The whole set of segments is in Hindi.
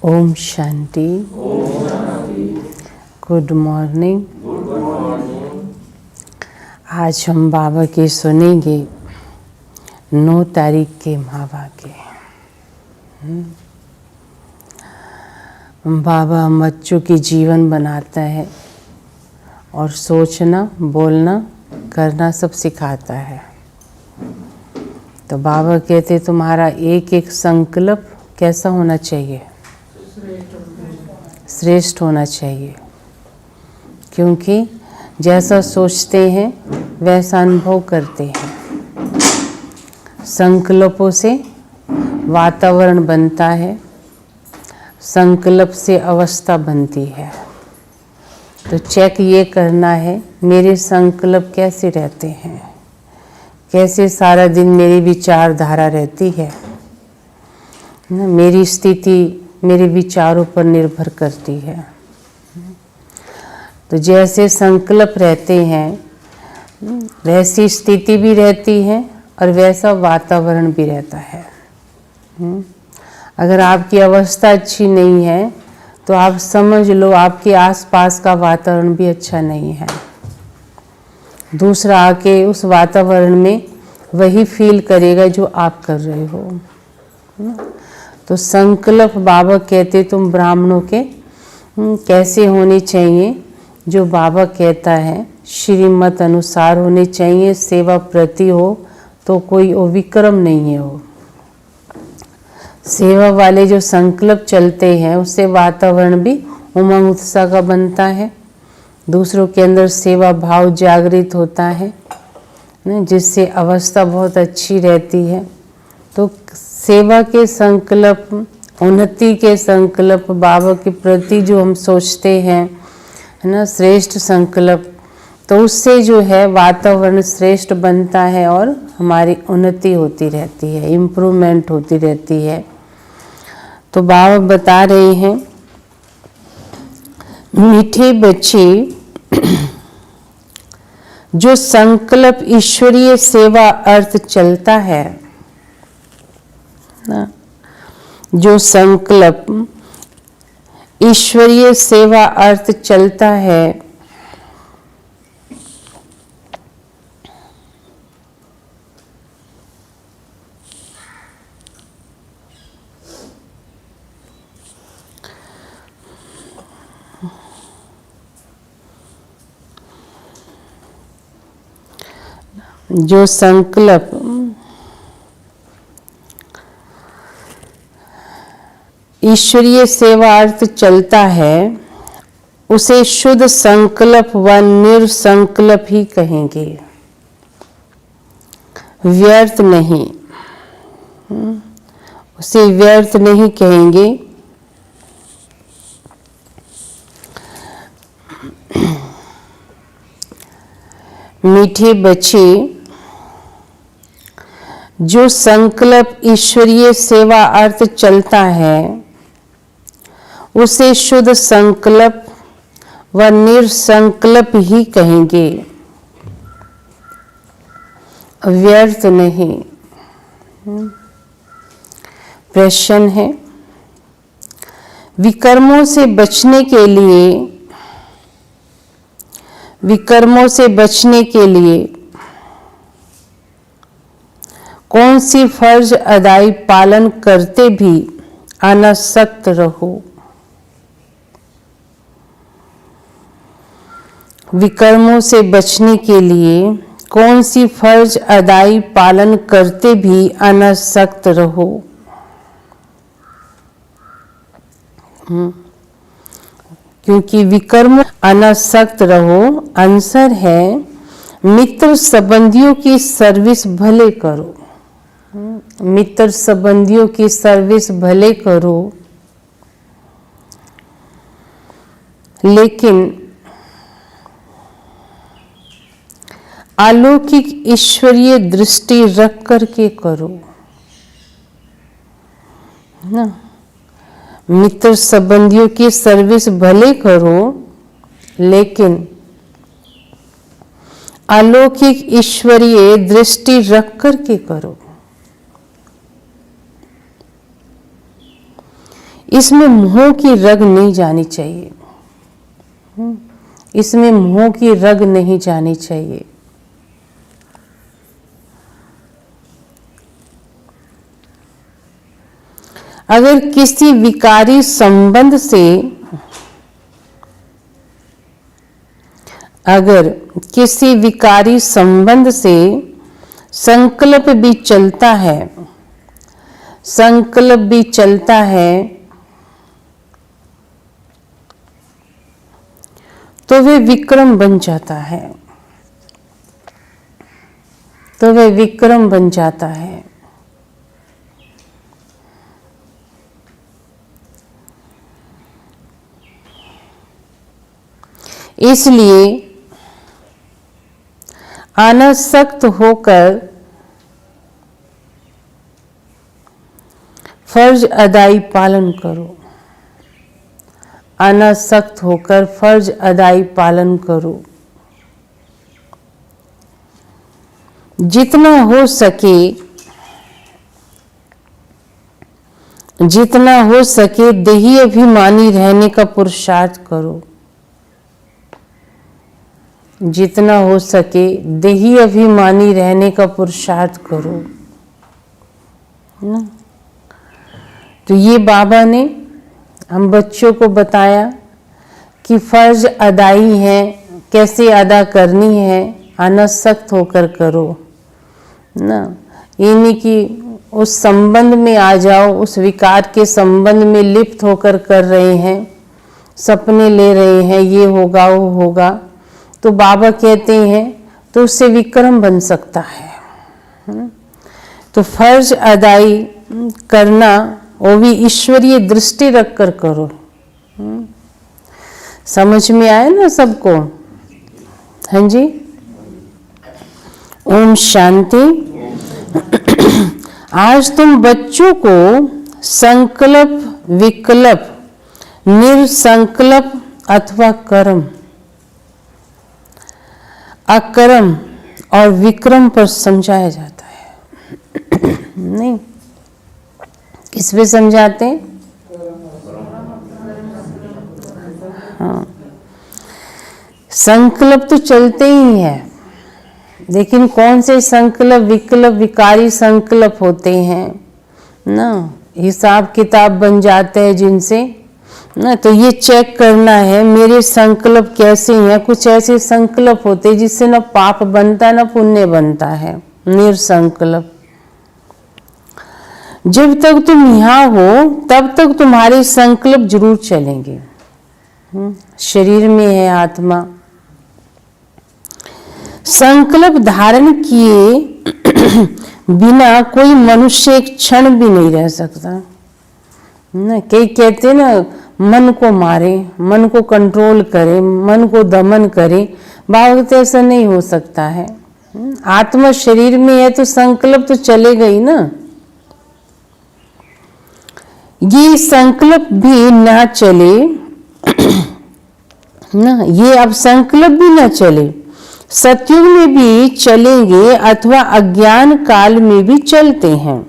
ओम शांति। Good morning. आज हम बाबा के सुनेंगे 9 तारीख के महावाक्य। बाबा हम बच्चों की जीवन बनाता है और सोचना, बोलना, करना सब सिखाता है। तो बाबा कहते तुम्हारा एक एक संकल्प कैसा होना चाहिए? श्रेष्ठ होना चाहिए, क्योंकि जैसा सोचते हैं वैसा अनुभव करते हैं। संकल्पों से वातावरण बनता है, संकल्प से अवस्था बनती है। तो चेक ये करना है मेरे संकल्प कैसे रहते हैं, कैसे सारा दिन मेरी विचारधारा रहती है। मेरी स्थिति मेरे विचारों पर निर्भर करती है। तो जैसे संकल्प रहते हैं वैसी स्थिति भी रहती है और वैसा वातावरण भी रहता है। अगर आपकी अवस्था अच्छी नहीं है तो आप समझ लो आपके आसपास का वातावरण भी अच्छा नहीं है। दूसरा आके उस वातावरण में वही फील करेगा जो आप कर रहे हो। तो संकल्प बाबा कहते तुम ब्राह्मणों के कैसे होने चाहिए, जो बाबा कहता है श्रीमत अनुसार होने चाहिए। सेवा प्रति हो तो कोई विक्रम नहीं है। हो सेवा वाले जो संकल्प चलते हैं उससे वातावरण भी उमंग उत्साह का बनता है। दूसरों के अंदर सेवा भाव जागृत होता है, जिससे अवस्था बहुत अच्छी रहती है। तो सेवा के संकल्प, उन्नति के संकल्प, बाबा के प्रति जो हम सोचते हैं, है ना, श्रेष्ठ संकल्प, तो उससे जो है वातावरण श्रेष्ठ बनता है और हमारी उन्नति होती रहती है, इम्प्रूवमेंट होती रहती है। तो बाबा बता रहे हैं मीठे बच्चे, जो संकल्प ईश्वरीय सेवा अर्थ चलता है ना, जो संकल्प ईश्वरीय सेवा अर्थ चलता है, जो संकल्प ईश्वरीय सेवा अर्थ चलता है उसे शुद्ध संकल्प व निर्संकल्प ही कहेंगे, व्यर्थ नहीं। उसे व्यर्थ नहीं कहेंगे। मीठे बच्चे, जो संकल्प ईश्वरीय सेवा अर्थ चलता है उसे शुद्ध संकल्प व निर्संकल्प ही कहेंगे, व्यर्थ नहीं। प्रश्न है, विकर्मों से बचने के लिए कौन सी फर्ज अदाई पालन करते भी अनासक्त रहो? विकर्मों से बचने के लिए कौन सी फर्ज अदाई पालन करते भी अनासक्त रहो? क्योंकि विकर्म अनासक्त रहो आंसर है मित्र संबंधियों की सर्विस भले करो। मित्र संबंधियों की सर्विस भले करो, लेकिन अलौकिक ईश्वरीय दृष्टि रख करके करो ना। मित्र संबंधियों की सर्विस भले करो, लेकिन अलौकिक ईश्वरीय दृष्टि रख करके करो। इसमें मोह की रग नहीं जानी चाहिए। इसमें मोह की रग नहीं जानी चाहिए। अगर किसी विकारी संबंध से संकल्प भी चलता है तो वे विक्रम बन जाता है। इसलिए अनासक्त होकर फर्ज अदाई पालन करो। अनासक्त होकर फर्ज अदाई पालन करो। जितना हो सके देही अभिमानी रहने का पुरुषार्थ करो। जितना हो सके देही अभिमानी रहने का पुरुषार्थ करो ना। तो ये बाबा ने हम बच्चों को बताया कि फर्ज अदाई है, कैसे अदा करनी है, अनासक्त होकर करो ना। ये नहीं कि उस संबंध में आ जाओ, उस विकार के संबंध में लिप्त होकर कर रहे हैं, सपने ले रहे हैं, ये होगा वो होगा, तो बाबा कहते हैं तो उससे विक्रम बन सकता है। तो फर्ज अदाई करना वो भी ईश्वरीय दृष्टि रखकर करो। समझ में आए ना सबको? हाँ जी, ओम शांति। आज तुम बच्चों को संकल्प, विकल्प, निर्संकल्प अथवा कर्म, अकर्म और विक्रम पर समझाया जाता है। नहीं, किस पे समझाते हैं? हाँ, संकल्प तो चलते ही है, लेकिन कौन से संकल्प, विकल्प, विकारी संकल्प होते हैं ना, हिसाब किताब बन जाते हैं जिनसे ना। तो ये चेक करना है मेरे संकल्प कैसे हैं। कुछ ऐसे संकल्प होते हैं जिससे ना पाप बनता ना पुण्य बनता है, निर्संकल्प। जब तक तुम यहाँ हो तब तक तुम्हारे संकल्प जरूर चलेंगे। शरीर में है आत्मा। संकल्प धारण किए बिना कोई मनुष्य एक क्षण भी नहीं रह सकता ना। कई कहते ना मन को मारे, मन को कंट्रोल करे, मन को दमन करे। बाबा तो ऐसा नहीं हो सकता है। आत्मा शरीर में है तो संकल्प तो चलेगा ही ना। ये संकल्प भी ना चले ना, ये अब संकल्प भी ना चले, सतयुग में भी चलेंगे अथवा अज्ञान काल में भी चलते हैं,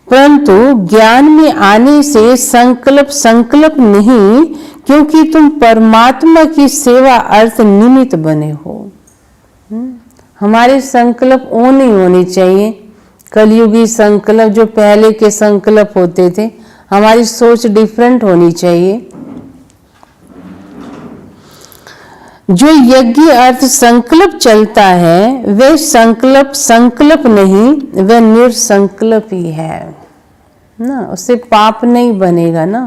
परंतु ज्ञान में आने से संकल्प नहीं, क्योंकि तुम परमात्मा की सेवा अर्थ निमित्त बने हो। हमारे संकल्प वो नहीं होने चाहिए कलयुगी संकल्प, जो पहले के संकल्प होते थे। हमारी सोच डिफरेंट होनी चाहिए। जो यज्ञ अर्थ संकल्प चलता है वह संकल्प नहीं, वह निर्संकल्प ही है ना। उससे पाप नहीं बनेगा ना।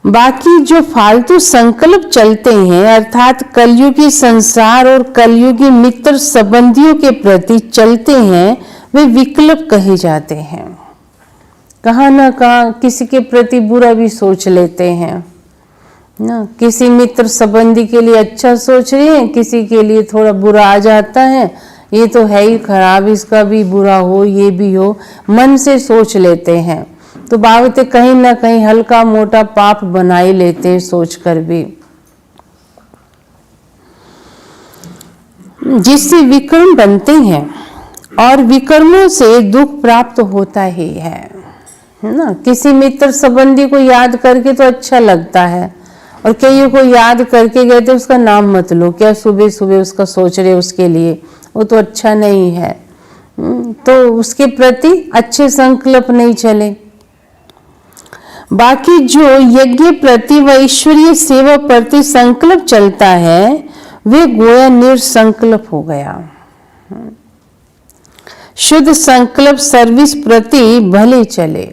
बाकी जो फालतू संकल्प चलते हैं अर्थात कलयुगी संसार और कलयुगी मित्र संबंधियों के प्रति चलते हैं, वे विकल्प कहे जाते हैं। कहाँ ना कहाँ किसी के प्रति बुरा भी सोच लेते हैं ना। किसी मित्र संबंधी के लिए अच्छा सोच रहे हैं, किसी के लिए थोड़ा बुरा आ जाता है, ये तो है ही खराब, इसका भी बुरा हो, ये भी हो, मन से सोच लेते हैं। तो बाबा कहीं ना कहीं हल्का मोटा पाप बना ही लेते हैं सोच कर भी, जिससे विकर्म बनते हैं और विकर्मों से दुख प्राप्त होता ही है है ना। किसी मित्र संबंधी को याद करके तो अच्छा लगता है, और कईयों को याद करके गए तो उसका नाम मत लो, क्या सुबह सुबह उसका सोच रहे उसके लिए, वो तो अच्छा नहीं है। तो उसके प्रति अच्छे संकल्प नहीं चले। बाकी जो यज्ञ प्रति व ईश्वरीय सेवा प्रति संकल्प चलता है वे गोया निर्संकल्प हो गया। शुद्ध संकल्प सर्विस प्रति भले चले।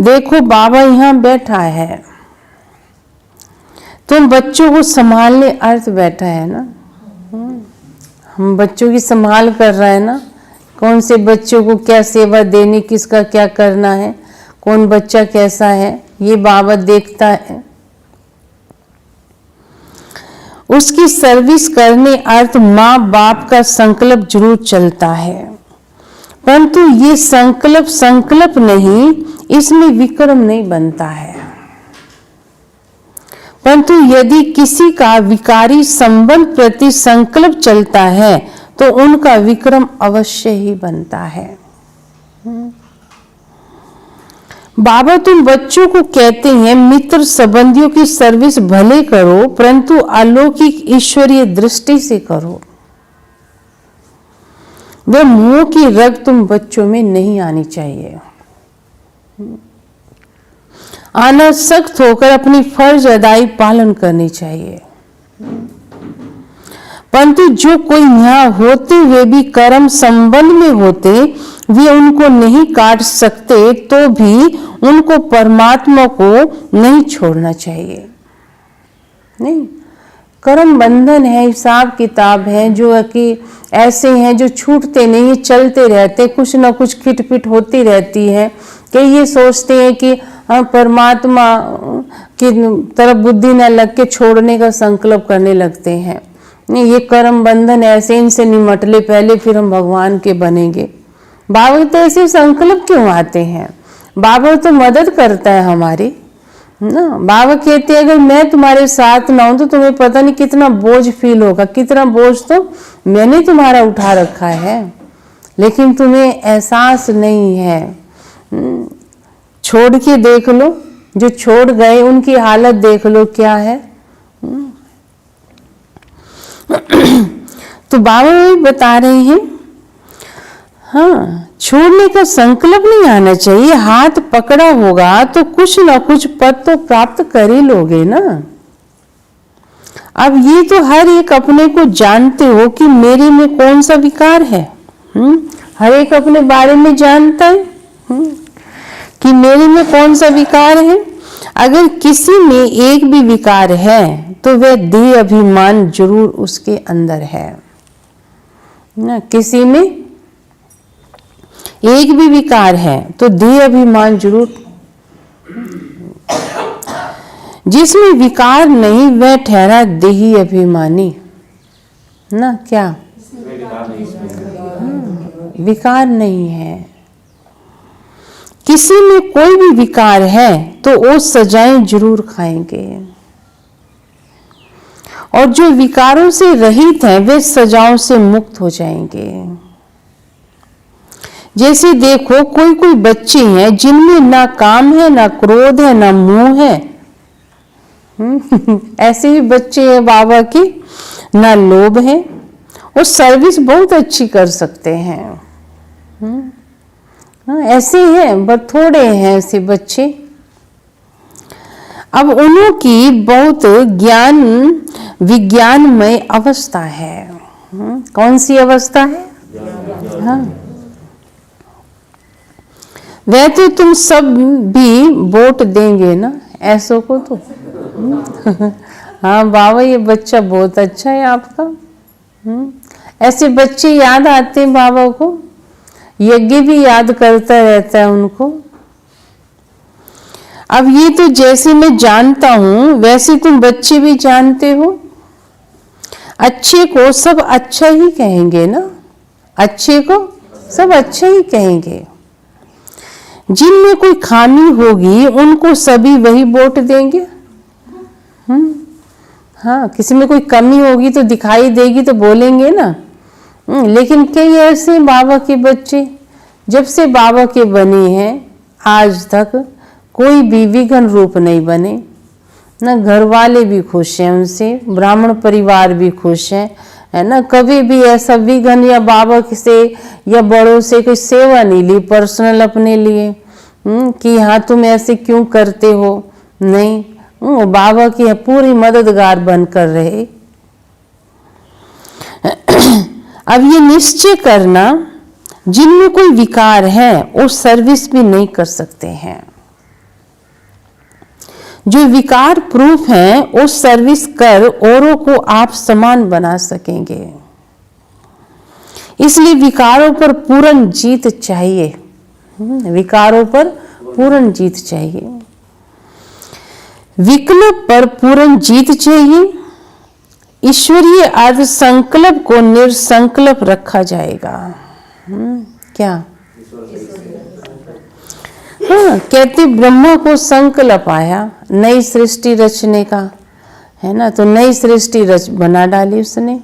देखो बाबा यहाँ बैठा है, तुम बच्चों को संभालने अर्थ बैठा है ना। हम बच्चों की संभाल कर रहे हैं ना, कौन से बच्चों को क्या सेवा देनी, किसका क्या करना है, कौन बच्चा कैसा है, ये बाबा देखता है। उसकी सर्विस करने अर्थ माँ बाप का संकल्प जरूर चलता है, परंतु ये संकल्प नहीं, इसमें विक्रम नहीं बनता है। परंतु यदि किसी का विकारी संबंध प्रति संकल्प चलता है तो उनका विक्रम अवश्य ही बनता है। बाबा तुम बच्चों को कहते हैं मित्र संबंधियों की सर्विस भले करो, परंतु अलौकिक ईश्वरीय दृष्टि से करो। वह मोह की रग तुम बच्चों में नहीं आनी चाहिए। आना सख्त होकर अपनी फर्ज अदाई पालन करनी चाहिए। परंतु जो कोई यहाँ होते हुए भी कर्म संबंध में होते, वे उनको नहीं काट सकते, तो भी उनको परमात्मा को नहीं छोड़ना चाहिए। नहीं, कर्म बंधन है, हिसाब किताब है, जो कि ऐसे हैं जो छूटते नहीं, ये चलते रहते, कुछ ना कुछ खिटपिट होती रहती है। कि ये सोचते हैं कि परमात्मा की तरफ बुद्धि न लग के छोड़ने का संकल्प करने लगते हैं। नहीं, ये कर्म बंधन ऐसे, इनसे निमट ले पहले, फिर हम भगवान के बनेंगे। बाबा तो ऐसे संकल्प क्यों आते हैं? बाबा तो मदद करता है हमारी ना। बाबा कहते हैं अगर मैं तुम्हारे साथ ना हूं तो तुम्हें पता नहीं कितना बोझ फील होगा। कितना बोझ तो मैंने तुम्हारा उठा रखा है, लेकिन तुम्हें एहसास नहीं है। छोड़ के देख लो, जो छोड़ गए उनकी हालत देख लो क्या है। तो बाबा भी बता रहे हैं, हाँ, छोड़ने का संकल्प नहीं आना चाहिए। हाथ पकड़ा होगा तो कुछ ना कुछ पद तो प्राप्त कर ही लोगे ना। अब ये तो हर एक अपने को जानते हो कि मेरे में कौन सा विकार है। हर एक अपने बारे में जानता है कि मेरे में कौन सा विकार है। अगर किसी में एक भी विकार है तो वह देह अभिमान जरूर उसके अंदर है ना। किसी में एक भी विकार है तो देह अभिमान जरूर। जिसमें विकार नहीं वह ठहरा देही अभिमानी ना। क्या विकार नहीं है। किसी में कोई भी विकार है तो वो सजाएं जरूर खाएंगे, और जो विकारों से रहित हैं वे सजाओं से मुक्त हो जाएंगे। जैसे देखो कोई कोई बच्चे हैं जिनमें ना काम है, ना क्रोध है, ना मोह है। ऐसे भी बच्चे हैं बाबा की, ना लोभ है, वो सर्विस बहुत अच्छी कर सकते हैं। ऐसे हैं, पर थोड़े हैं ऐसे बच्चे। अब उन्हों की बहुत ज्ञान विज्ञानमय अवस्था है। कौन सी अवस्था है? हाँ, वह तो तुम सब भी वोट देंगे ना ऐसों को तो। हाँ बाबा, ये बच्चा बहुत अच्छा है आपका। ऐसे बच्चे याद आते हैं बाबा को, यज्ञ भी याद करता रहता है उनको। अब ये तो जैसे मैं जानता हूं वैसे तुम बच्चे भी जानते हो। अच्छे को सब अच्छा ही कहेंगे ना, अच्छे को सब अच्छा ही कहेंगे। जिनमें कोई खामी होगी उनको सभी वही वोट देंगे। हाँ, किसी में कोई कमी होगी तो दिखाई देगी तो बोलेंगे ना। लेकिन कई ऐसे बाबा के बच्चे जब से बाबा के बने हैं आज तक कोई भी विघ्न रूप नहीं बने, ना घर वाले भी खुश हैं उनसे, ब्राह्मण परिवार भी खुश है ना। कभी भी ऐसा विघ्न या बाबा से या बड़ों से कोई सेवा नहीं ली पर्सनल अपने लिए कि हाँ तुम ऐसे क्यों करते हो, नहीं, बाबा की पूरी मददगार बनकर रहे। अब ये निश्चय करना, जिनमें कोई विकार है वो सर्विस भी नहीं कर सकते हैं। जो विकार प्रूफ है वो सर्विस कर औरों को आप समान बना सकेंगे। इसलिए विकारों पर पूर्ण जीत चाहिए, विकारों पर पूर्ण जीत चाहिए, विकल्प पर पूर्ण जीत चाहिए। ईश्वरीय अर्थ संकल्प को निर्संकल्प रखा जाएगा। क्या? हाँ, कहते ब्रह्मा को संकल्प आया नई सृष्टि रचने का, है ना, तो नई सृष्टि बना डाली उसने।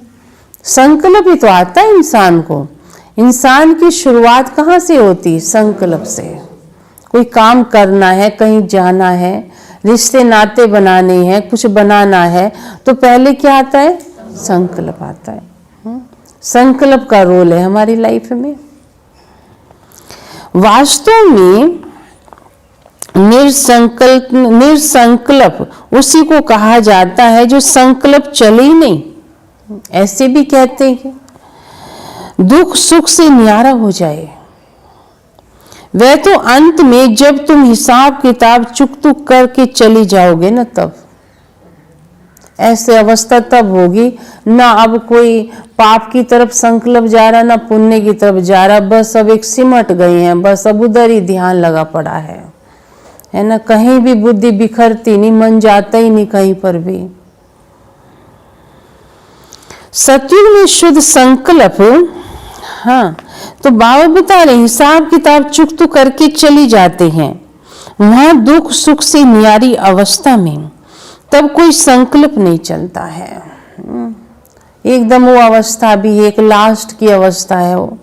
संकल्प ही तो आता है इंसान को। इंसान की शुरुआत कहाँ से होती? संकल्प से। कोई काम करना है, कहीं जाना है, रिश्ते नाते बनाने हैं, कुछ बनाना है, तो पहले क्या आता है? संकल्प आता है। संकल्प का रोल है हमारी लाइफ में। वास्तव में निर्संकल्प उसी को कहा जाता है जो संकल्प चले ही नहीं। ऐसे भी कहते हैं कि दुख सुख से न्यारा हो जाए। वह तो अंत में जब तुम हिसाब किताब चुक करके चली जाओगे ना, तब ऐसे अवस्था तब होगी ना। अब कोई पाप की तरफ संकल्प जा रहा, ना पुण्य की तरफ जा रहा, बस अब एक सिमट गए हैं, बस अब उधर ही ध्यान लगा पड़ा है ना। कहीं भी बुद्धि बिखरती नहीं, मन जाता ही नहीं कहीं पर भी। सतयुग में शुद्ध संकल्प, हाँ, तो बाबा बता रहे हिसाब किताब चुक करके चली जाते हैं वहां दुख सुख से न्यारी अवस्था में, तब कोई संकल्प नहीं चलता है। एकदम वो अवस्था भी एक लास्ट की अवस्था है वो।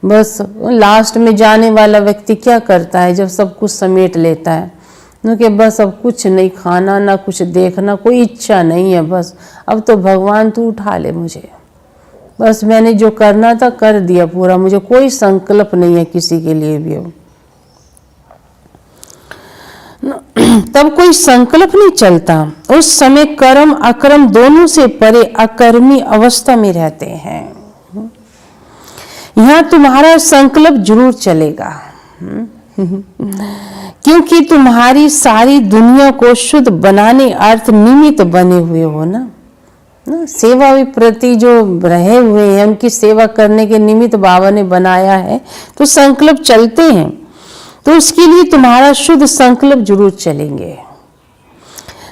बस लास्ट में जाने वाला व्यक्ति क्या करता है जब सब कुछ समेट लेता है कि बस अब कुछ नहीं खाना, ना कुछ देखना, कोई इच्छा नहीं है, बस अब तो भगवान तू उठा ले मुझे, बस मैंने जो करना था कर दिया पूरा, मुझे कोई संकल्प नहीं है किसी के लिए भी। तब कोई संकल्प नहीं चलता। उस समय कर्म अकर्म दोनों से परे अकर्मी अवस्था में रहते हैं। यहां तुम्हारा संकल्प जरूर चलेगा क्योंकि तुम्हारी सारी दुनिया को शुद्ध बनाने अर्थ निमित्त बने हुए हो ना। सेवा भी प्रति जो रहे हुए हैं उनकी सेवा करने के निमित्त बाबा ने बनाया है, तो संकल्प चलते हैं। तो उसके लिए तुम्हारा शुद्ध संकल्प जरूर चलेंगे।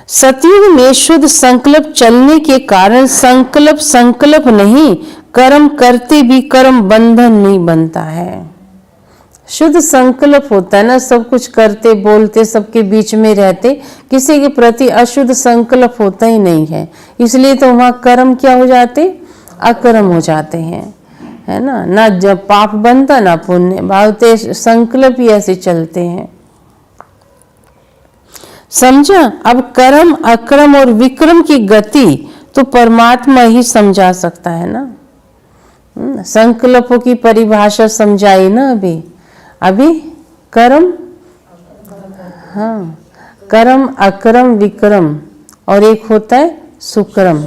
सतयुग में शुद्ध संकल्प चलने के कारण संकल्प नहीं, कर्म करते भी कर्म बंधन नहीं बनता है। शुद्ध संकल्प होता है ना, सब कुछ करते बोलते सबके बीच में रहते, किसी के प्रति अशुद्ध संकल्प होता ही नहीं है। इसलिए तो वहां कर्म क्या हो जाते? अकर्म हो जाते हैं, है ना जब पाप बनता ना पुण्य। भावते संकल्प ही ऐसे चलते हैं, समझा। अब कर्म अकर्म और विक्रम की गति तो परमात्मा ही समझा सकता है ना। संकल्पों की परिभाषा समझाई ना अभी कर्म, हाँ, कर्म अकर्म विक्रम, और एक होता है सुक्रम।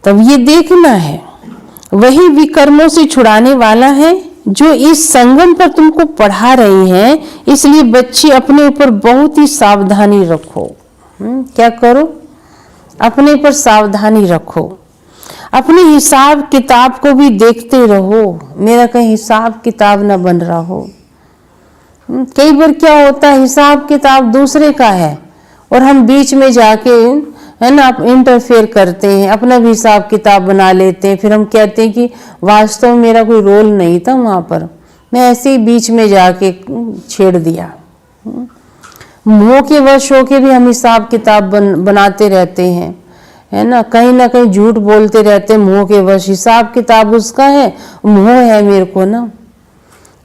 तब ये देखना है वही विकर्मों से छुड़ाने वाला है जो इस संगम पर तुमको पढ़ा रही हैं। इसलिए बच्चे अपने ऊपर बहुत ही सावधानी रखो। क्या करो? अपने पर सावधानी रखो। अपने हिसाब किताब को भी देखते रहो, मेरा कहीं हिसाब किताब ना बन रहा हो। कई बार क्या होता है, हिसाब किताब दूसरे का है और हम बीच में जाके, है ना, आप इंटरफेयर करते हैं, अपना भी हिसाब किताब बना लेते हैं। फिर हम कहते हैं कि वास्तव में मेरा कोई रोल नहीं था वहां पर, मैं ऐसे ही बीच में जाके छेड़ दिया। मोह के वश होके भी हम हिसाब किताब बनाते रहते हैं, है ना कहीं झूठ बोलते रहते, मोह के वश। हिसाब किताब उसका है, मोह है मेरे को ना,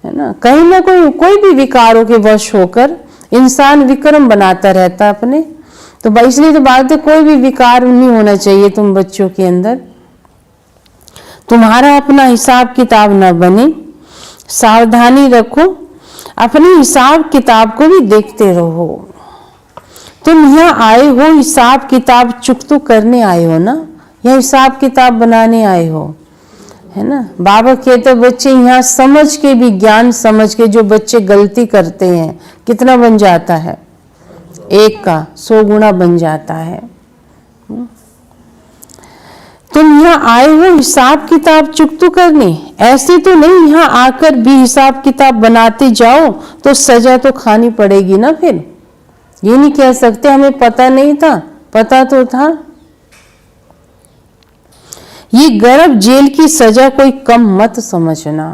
है ना कोई भी विकारों के वश होकर इंसान विक्रम बनाता रहता है अपने। तो इसलिए तो बात है, कोई भी विकार नहीं होना चाहिए तुम बच्चों के अंदर। तुम्हारा अपना हिसाब किताब ना बने, सावधानी रखो, अपने हिसाब किताब को भी देखते रहो। तुम यहाँ आए हो हिसाब किताब चुकतो करने आए हो ना, या हिसाब किताब बनाने आए हो, है ना। बाबा कहते बच्चे यहाँ समझ के भी, ज्ञान समझ के जो बच्चे गलती करते हैं, कितना बन जाता है, 1 का 100 गुना बन जाता है। तुम यहाँ आए हो हिसाब किताब चुकतो करने, ऐसे तो नहीं यहाँ आकर भी हिसाब किताब बनाते जाओ तो सजा तो खानी पड़ेगी ना। फिर ये नहीं कह सकते हमें पता नहीं था, पता तो था। ये गर्भ जेल की सजा कोई कम मत समझना,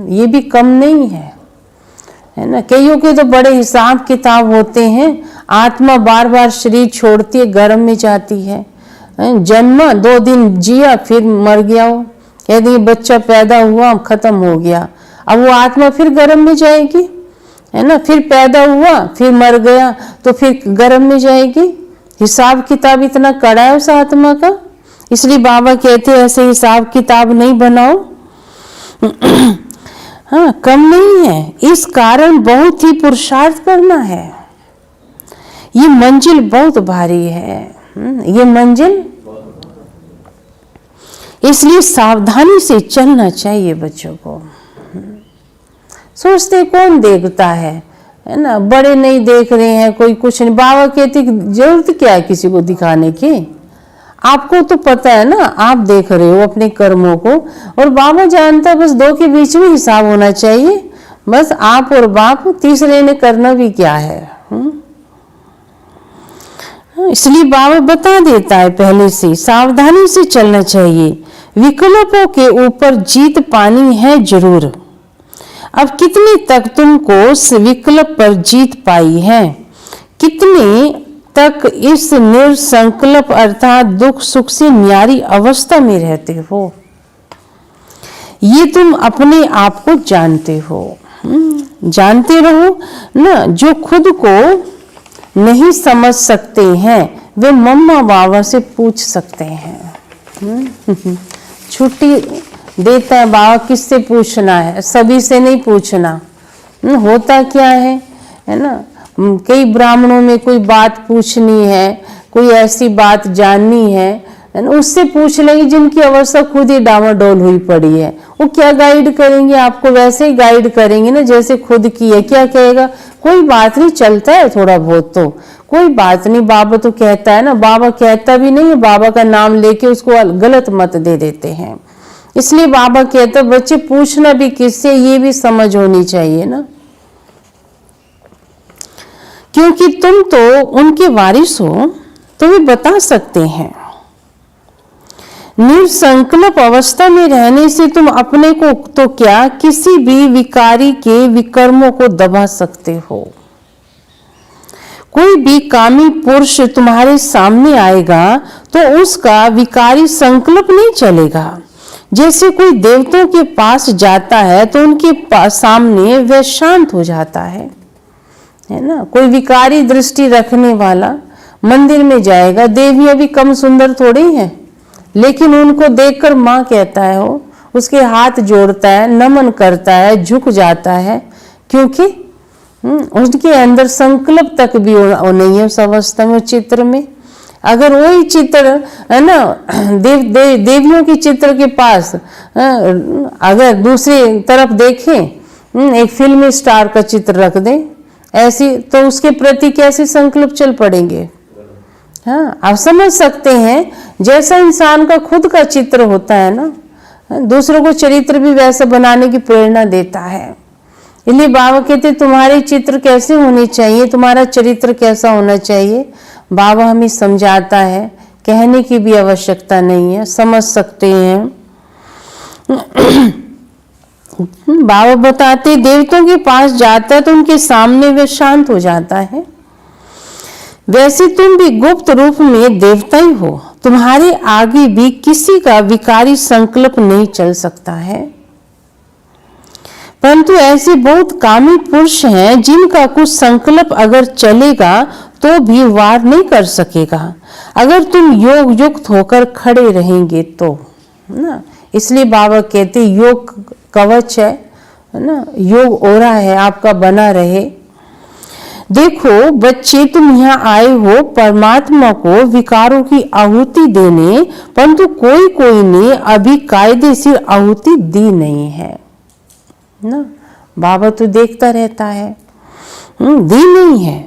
ये भी कम नहीं है ना। कईयों के तो बड़े हिसाब किताब होते हैं, आत्मा बार बार शरीर छोड़ती है, गर्भ में जाती है, जन्म 2 दिन जिया फिर मर गया, हो कह दिए बच्चा पैदा हुआ खत्म हो गया, अब वो आत्मा फिर गर्भ में जाएगी, है ना। फिर पैदा हुआ फिर मर गया तो फिर गर्भ में जाएगी। हिसाब किताब इतना कड़ा है उस आत्मा का, इसलिए बाबा कहते हैं ऐसे हिसाब किताब नहीं बनाओ। हाँ, कम नहीं है, इस कारण बहुत ही पुरुषार्थ करना है। ये मंजिल बहुत भारी है, ये मंजिल, इसलिए सावधानी से चलना चाहिए बच्चों को। सोचते कौन देखता है ना, बड़े नहीं देख रहे हैं, कोई कुछ नहीं। बाबा कहते जरूरत क्या है किसी को दिखाने की, आपको तो पता है ना, आप देख रहे हो अपने कर्मों को, और बाबा जानता है। बस 2 के बीच में हिसाब होना चाहिए, बस आप और बाप, तीसरे ने करना भी क्या है। इसलिए बाबा बता देता है पहले से, सावधानी से चलना चाहिए। विकल्पों के ऊपर जीत पानी है जरूर। अब कितने तक तुमको उस विकल्प पर जीत पाई है, कितने तक इस निर्संकल्प अर्थात दुख सुख से न्यारी अवस्था में रहते हो, ये तुम अपने आप को जानते हो। जानते रहो ना, जो खुद को नहीं समझ सकते हैं वे मम्मा बाबा से पूछ सकते हैं। छुट्टी देता है बाबा, किससे पूछना है, सभी से नहीं पूछना। होता क्या है ना, कई ब्राह्मणों में कोई बात पूछनी है, कोई ऐसी बात जाननी है ना, उससे पूछ लेंगे जिनकी अवस्था खुद ही डामाडोल हुई पड़ी है। वो क्या गाइड करेंगे आपको, वैसे ही गाइड करेंगे ना जैसे खुद की है। क्या कहेगा, कोई बात नहीं, चलता है थोड़ा बहुत तो, कोई बात नहीं, बाबा तो कहता है ना। बाबा कहता भी नहीं है, बाबा का नाम लेके उसको गलत मत दे देते हैं। इसलिए बाबा कहता बच्चे पूछना भी किससे, ये भी समझ होनी चाहिए ना, क्योंकि तुम तो उनके वारिस हो, तो वे बता सकते हैं। निर्संकल्प अवस्था में रहने से तुम अपने को तो क्या, किसी भी विकारी के विकर्मों को दबा सकते हो। कोई भी कामी पुरुष तुम्हारे सामने आएगा तो उसका विकारी संकल्प नहीं चलेगा। जैसे कोई देवताओं के पास जाता है तो उनके सामने वह शांत हो जाता है ना। कोई विकारी दृष्टि रखने वाला मंदिर में जाएगा, देवियां भी कम सुंदर थोड़ी हैं, लेकिन उनको देखकर माँ कहता है, वो उसके हाथ जोड़ता है, नमन करता है, झुक जाता है, क्योंकि उसके अंदर संकल्प तक भी नहीं है उस अवस्था में, चित्र में। अगर वही चित्र है ना देवियों के चित्र के पास अगर दूसरी तरफ देखें, एक फिल्मी स्टार का चित्र रख दें ऐसी, तो उसके प्रति कैसे संकल्प चल पड़ेंगे। हाँ, आप समझ सकते हैं, जैसा इंसान का खुद का चित्र होता है ना, दूसरों को चरित्र भी वैसा बनाने की प्रेरणा देता है। इसलिए बाबा कहते तुम्हारे चित्र कैसे होने चाहिए, तुम्हारा चरित्र कैसा होना चाहिए, बाबा हमें समझाता है, कहने की भी आवश्यकता नहीं है, समझ सकते हैं। बाबा बताते देवताओं के पास जाता है तो उनके सामने वे शांत हो जाता है। वैसे तुम भी गुप्त रूप में देवता ही हो, तुम्हारे आगे भी किसी का विकारी संकल्प नहीं चल सकता है। परंतु ऐसे बहुत कामी पुरुष हैं जिनका कुछ संकल्प अगर चलेगा तो भी वार नहीं कर सकेगा, अगर तुम योग युक्त होकर खड़े रहेंगे तो, ना। इसलिए बाबा कहते योग कवच है ना, योग ओरा है आपका बना रहे। देखो बच्चे, तुम यहाँ आए हो परमात्मा को विकारों की आहुति देने, परंतु कोई कोई ने अभी कायदेशीर आहुति दी नहीं है ना। बाबा तो देखता रहता है, दी नहीं है।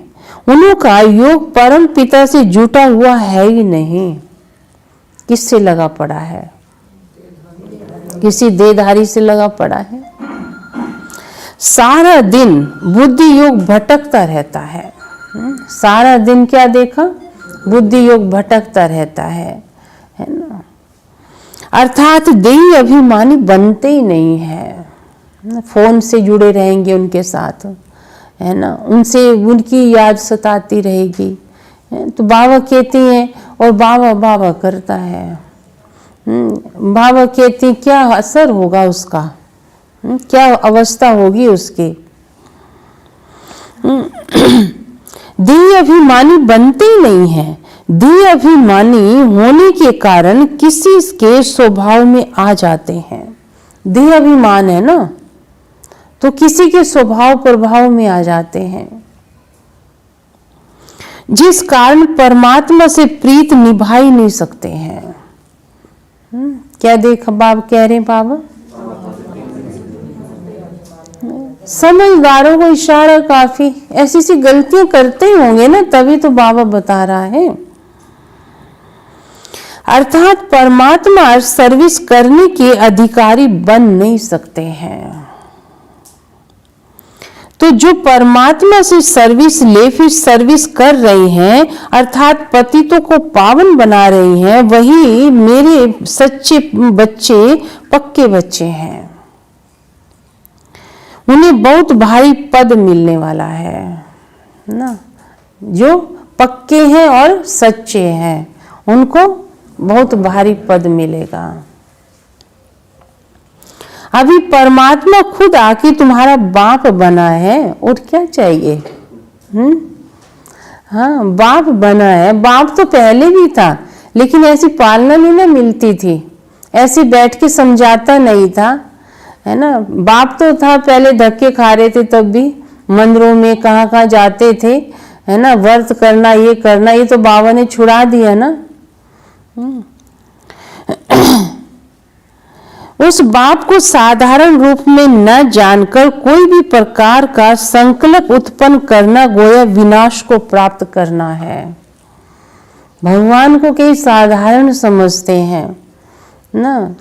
उनका योग परम पिता से जुटा हुआ है ही नहीं, किससे लगा पड़ा है? किसी देहधारी से लगा पड़ा है। सारा दिन बुद्धि योग भटकता रहता है। सारा दिन क्या देखा? बुद्धि योग भटकता रहता है ना। अर्थात देही अभिमानी बनते ही नहीं है। फोन से जुड़े रहेंगे उनके साथ, है ना, उनसे उनकी याद सताती रहेगी। तो बाबा कहती हैं और बाबा बाबा करता है। बाबा कहती क्या असर होगा उसका, क्या अवस्था होगी उसकी। देह अभिमानी बनते ही नहीं है। देह अभिमानी होने के कारण किसी के स्वभाव में आ जाते हैं। देह अभिमान है ना, तो किसी के स्वभाव प्रभाव में आ जाते हैं, जिस कारण परमात्मा से प्रीत निभा ही नहीं सकते हैं। क्या देखा बाबा कह रहे हैं? बाबा समझदारों को इशारा काफी, ऐसी सी गलतियां करते होंगे ना, तभी तो बाबा बता रहा है। अर्थात परमात्मा सर्विस करने के अधिकारी बन नहीं सकते हैं। तो जो परमात्मा से सर्विस ले फिर सर्विस कर रहे हैं, अर्थात पतितों को पावन बना रहे हैं, वही मेरे सच्चे बच्चे, पक्के बच्चे हैं। उन्हें बहुत भारी पद मिलने वाला है ना। जो पक्के हैं और सच्चे हैं उनको बहुत भारी पद मिलेगा। अभी परमात्मा खुद आके तुम्हारा बाप बना है, और क्या चाहिए? हाँ, बाप बना है। बाप तो पहले भी था, लेकिन ऐसी पालना नहीं ना मिलती थी, ऐसे बैठ के समझाता नहीं था, है ना। बाप तो था, पहले धक्के खा रहे थे, तब भी मंदिरों में कहाँ कहाँ जाते थे, है ना, व्रत करना, ये करना, ये तो बाबा ने छुड़ा दिया ना। उस बाप को साधारण रूप में न जानकर कोई भी प्रकार का संकल्प उत्पन्न करना गोया विनाश को प्राप्त करना है। भगवान को कई साधारण समझते हैं ना,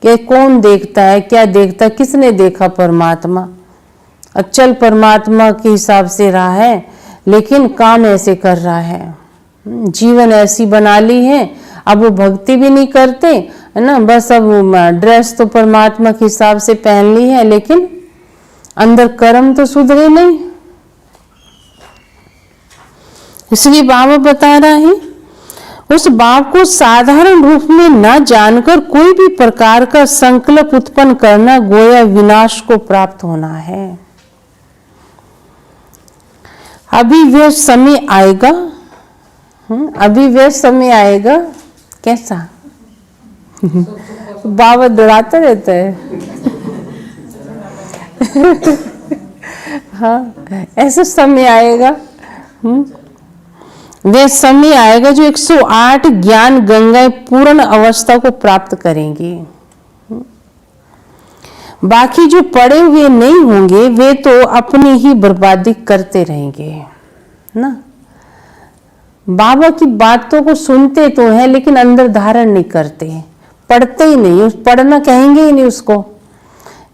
कि कौन देखता है, क्या देखता है, किसने देखा परमात्मा। अचल परमात्मा के हिसाब से रहा है, लेकिन काम ऐसे कर रहा है, जीवन ऐसी बना ली है। अब वो भक्ति भी नहीं करते, है ना, बस अब ड्रेस तो परमात्मा के हिसाब से पहन ली है, लेकिन अंदर कर्म तो सुधरे नहीं। इसलिए बाबा बता रहा है, उस बाप को साधारण रूप में न जानकर कोई भी प्रकार का संकल्प उत्पन्न करना गोया विनाश को प्राप्त होना है। अभी वह समय आएगा, अभी वह समय आएगा। कैसा? बाबा डराता रहता है। हाँ, ऐसा समय आएगा। वह समय आएगा जो 108 ज्ञान गंगाएं पूर्ण अवस्था को प्राप्त करेंगी। बाकी जो पड़े हुए नहीं होंगे वे तो अपनी ही बर्बादी करते रहेंगे ना। बाबा की बातों को सुनते तो हैं, लेकिन अंदर धारण नहीं करते, पढ़ते ही नहीं, पढ़ना कहेंगे ही नहीं उसको,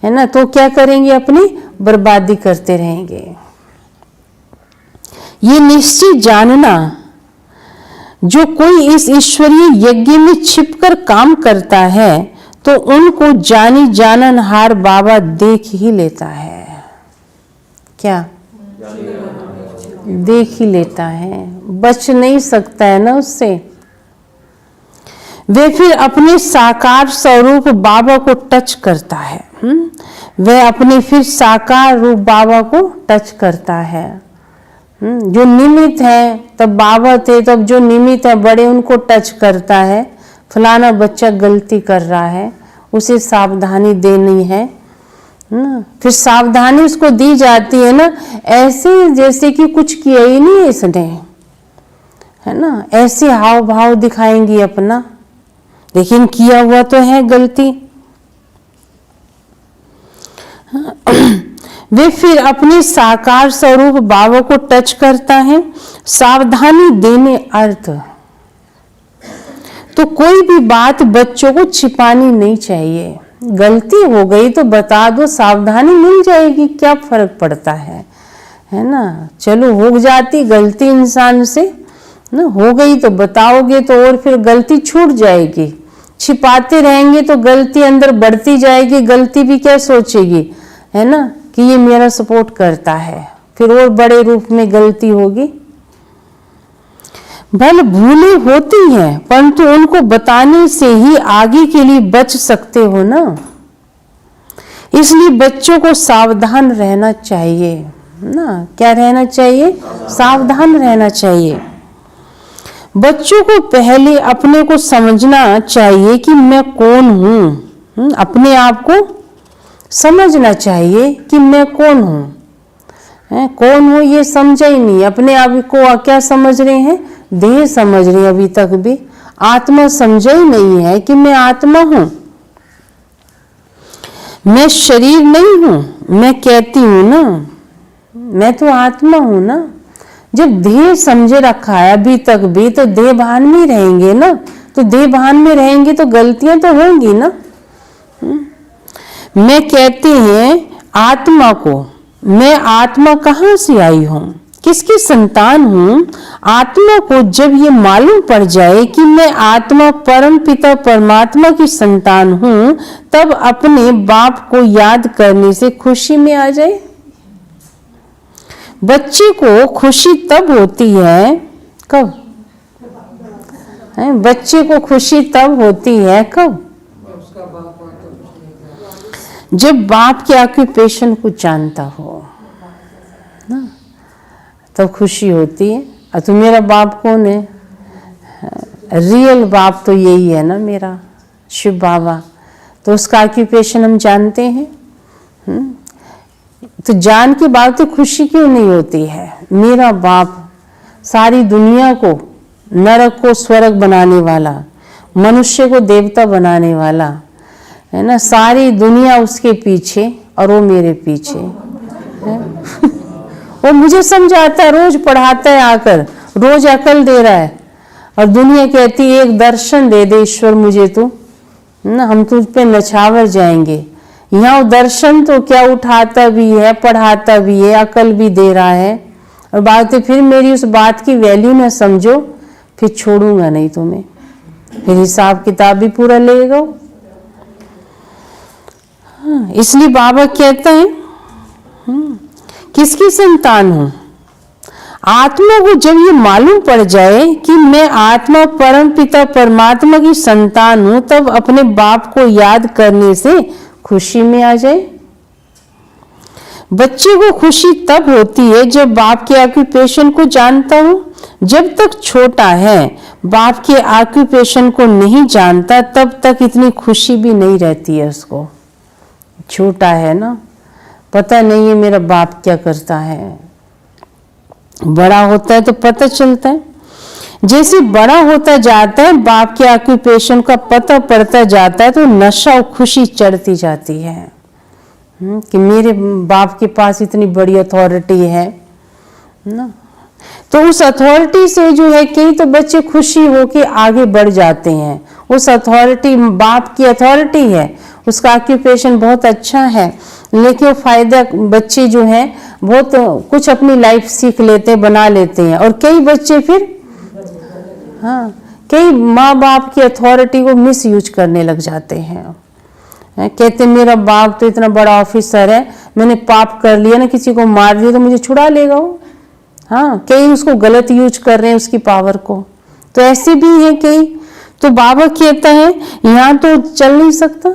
है ना। तो क्या करेंगे? अपनी बर्बादी करते रहेंगे। ये निश्चित जानना, जो कोई इस ईश्वरीय यज्ञ में छिपकर काम करता है तो उनको जानी जाननहार बाबा देख ही लेता है। क्या देख ही लेता है, बच नहीं सकता है ना उससे। वे फिर अपने साकार स्वरूप बाबा को टच करता है। वह अपने फिर साकार रूप बाबा को टच करता है। जो निमित्त है, तब बाबा थे, तब जो निमित्त है बड़े, उनको टच करता है। फलाना बच्चा गलती कर रहा है, उसे सावधानी देनी है ना, फिर सावधानी उसको दी जाती है ना, ऐसे जैसे कि कुछ किया ही नहीं इसने, है ना, ऐसे हाव भाव दिखाएंगी अपना, लेकिन किया हुआ तो है गलती। वे फिर अपने साकार स्वरूप बाबा को टच करता है। सावधानी देने अर्थ, तो कोई भी बात बच्चों को छिपानी नहीं चाहिए। गलती हो गई तो बता दो, सावधानी मिल जाएगी, क्या फर्क पड़ता है ना। चलो हो जाती गलती इंसान से ना, हो गई तो बताओगे तो और फिर गलती छूट जाएगी। छिपाते रहेंगे तो गलती अंदर बढ़ती जाएगी, गलती भी क्या सोचेगी, है ना, कि ये मेरा सपोर्ट करता है, फिर और बड़े रूप में गलती होगी। भले भूलें होती हैं, परंतु उनको बताने से ही आगे के लिए बच सकते हो ना। इसलिए बच्चों को सावधान रहना चाहिए ना। क्या रहना चाहिए? सावधान रहना चाहिए। बच्चों को पहले अपने को समझना चाहिए कि मैं कौन हूं। अपने आप को समझना चाहिए कि मैं कौन हूं। कौन हूं ये समझा ही नहीं। अपने आप को क्या समझ रहे हैं? देह समझ रहे हैं अभी तक भी। आत्मा समझा ही नहीं है कि मैं आत्मा हूं, मैं शरीर नहीं हूं। मैं कहती हूं ना, मैं तो आत्मा हूं ना। जब देह समझे रखा है अभी तक भी, तो देह भान में रहेंगे ना। तो देह भान में रहेंगे तो गलतियां तो होंगी ना। मैं कहते हैं आत्मा को, मैं आत्मा कहाँ से आई हूं, किसकी संतान हूं। आत्मा को जब ये मालूम पड़ जाए कि मैं आत्मा परम पिता परमात्मा की संतान हूं, तब अपने बाप को याद करने से खुशी में आ जाए। बच्चे को खुशी तब होती है, कब है? बच्चे को खुशी तब होती है कब? जब बाप के ऑक्यूपेशन को जानता हो ना, तब खुशी होती है। और तो मेरा बाप कौन है? रियल बाप तो यही है ना, मेरा शिव बाबा। तो उसका ऑक्यूपेशन हम जानते हैं। तो जान के बाद तो खुशी क्यों नहीं होती है? मेरा बाप सारी दुनिया को, नरक को स्वर्ग बनाने वाला, मनुष्य को देवता बनाने वाला, है ना। सारी दुनिया उसके पीछे और वो मेरे पीछे है। वो मुझे समझाता है, रोज पढ़ाता है, आकर रोज अकल दे रहा है। और दुनिया कहती है एक दर्शन दे दे ईश्वर मुझे तू, ना, हम तुझ पे नछावर जाएंगे। यहाँ दर्शन तो क्या, उठाता भी है, पढ़ाता भी है, अकल भी दे रहा है। और बात फिर मेरी उस बात की वैल्यू ना समझो, फिर छोड़ूंगा नहीं तुम्हें, फिर हिसाब किताब भी पूरा लेगा। इसलिए बाबा कहता है किसकी संतान हूं। आत्मा को जब ये मालूम पड़ जाए कि मैं आत्मा परम पिता परमात्मा की संतान हूं, तब अपने बाप को याद करने से खुशी में आ जाए। बच्चे को खुशी तब होती है जब बाप के ऑक्यूपेशन को जानता हो। जब तक छोटा है, बाप के ऑक्यूपेशन को नहीं जानता, तब तक इतनी खुशी भी नहीं रहती है उसको। छोटा है ना, पता नहीं है मेरा बाप क्या करता है। बड़ा होता है तो पता चलता है। जैसे बड़ा होता जाता है, बाप के ऑक्यूपेशन का पता पड़ता जाता है, तो नशा और खुशी चढ़ती जाती है कि मेरे बाप के पास इतनी बड़ी अथॉरिटी है ना। तो उस अथॉरिटी से जो है, कई तो बच्चे खुशी होके आगे बढ़ जाते हैं। उस अथॉरिटी, बाप की अथॉरिटी है, उसका ऑक्यूपेशन बहुत अच्छा है, लेकिन फायदा बच्चे जो हैं बहुत कुछ अपनी लाइफ सीख लेते हैं, बना लेते हैं। और कई बच्चे फिर कई माँ बाप की अथॉरिटी को मिस यूज करने लग जाते हैं। कहते मेरा बाप तो इतना बड़ा ऑफिसर है, मैंने पाप कर लिया ना, किसी को मार दिया तो मुझे छुड़ा लेगा वो। कई उसको गलत यूज कर रहे हैं उसकी पावर को। तो ऐसे भी है कई। तो बाबा कहता है यहाँ तो चल नहीं सकता।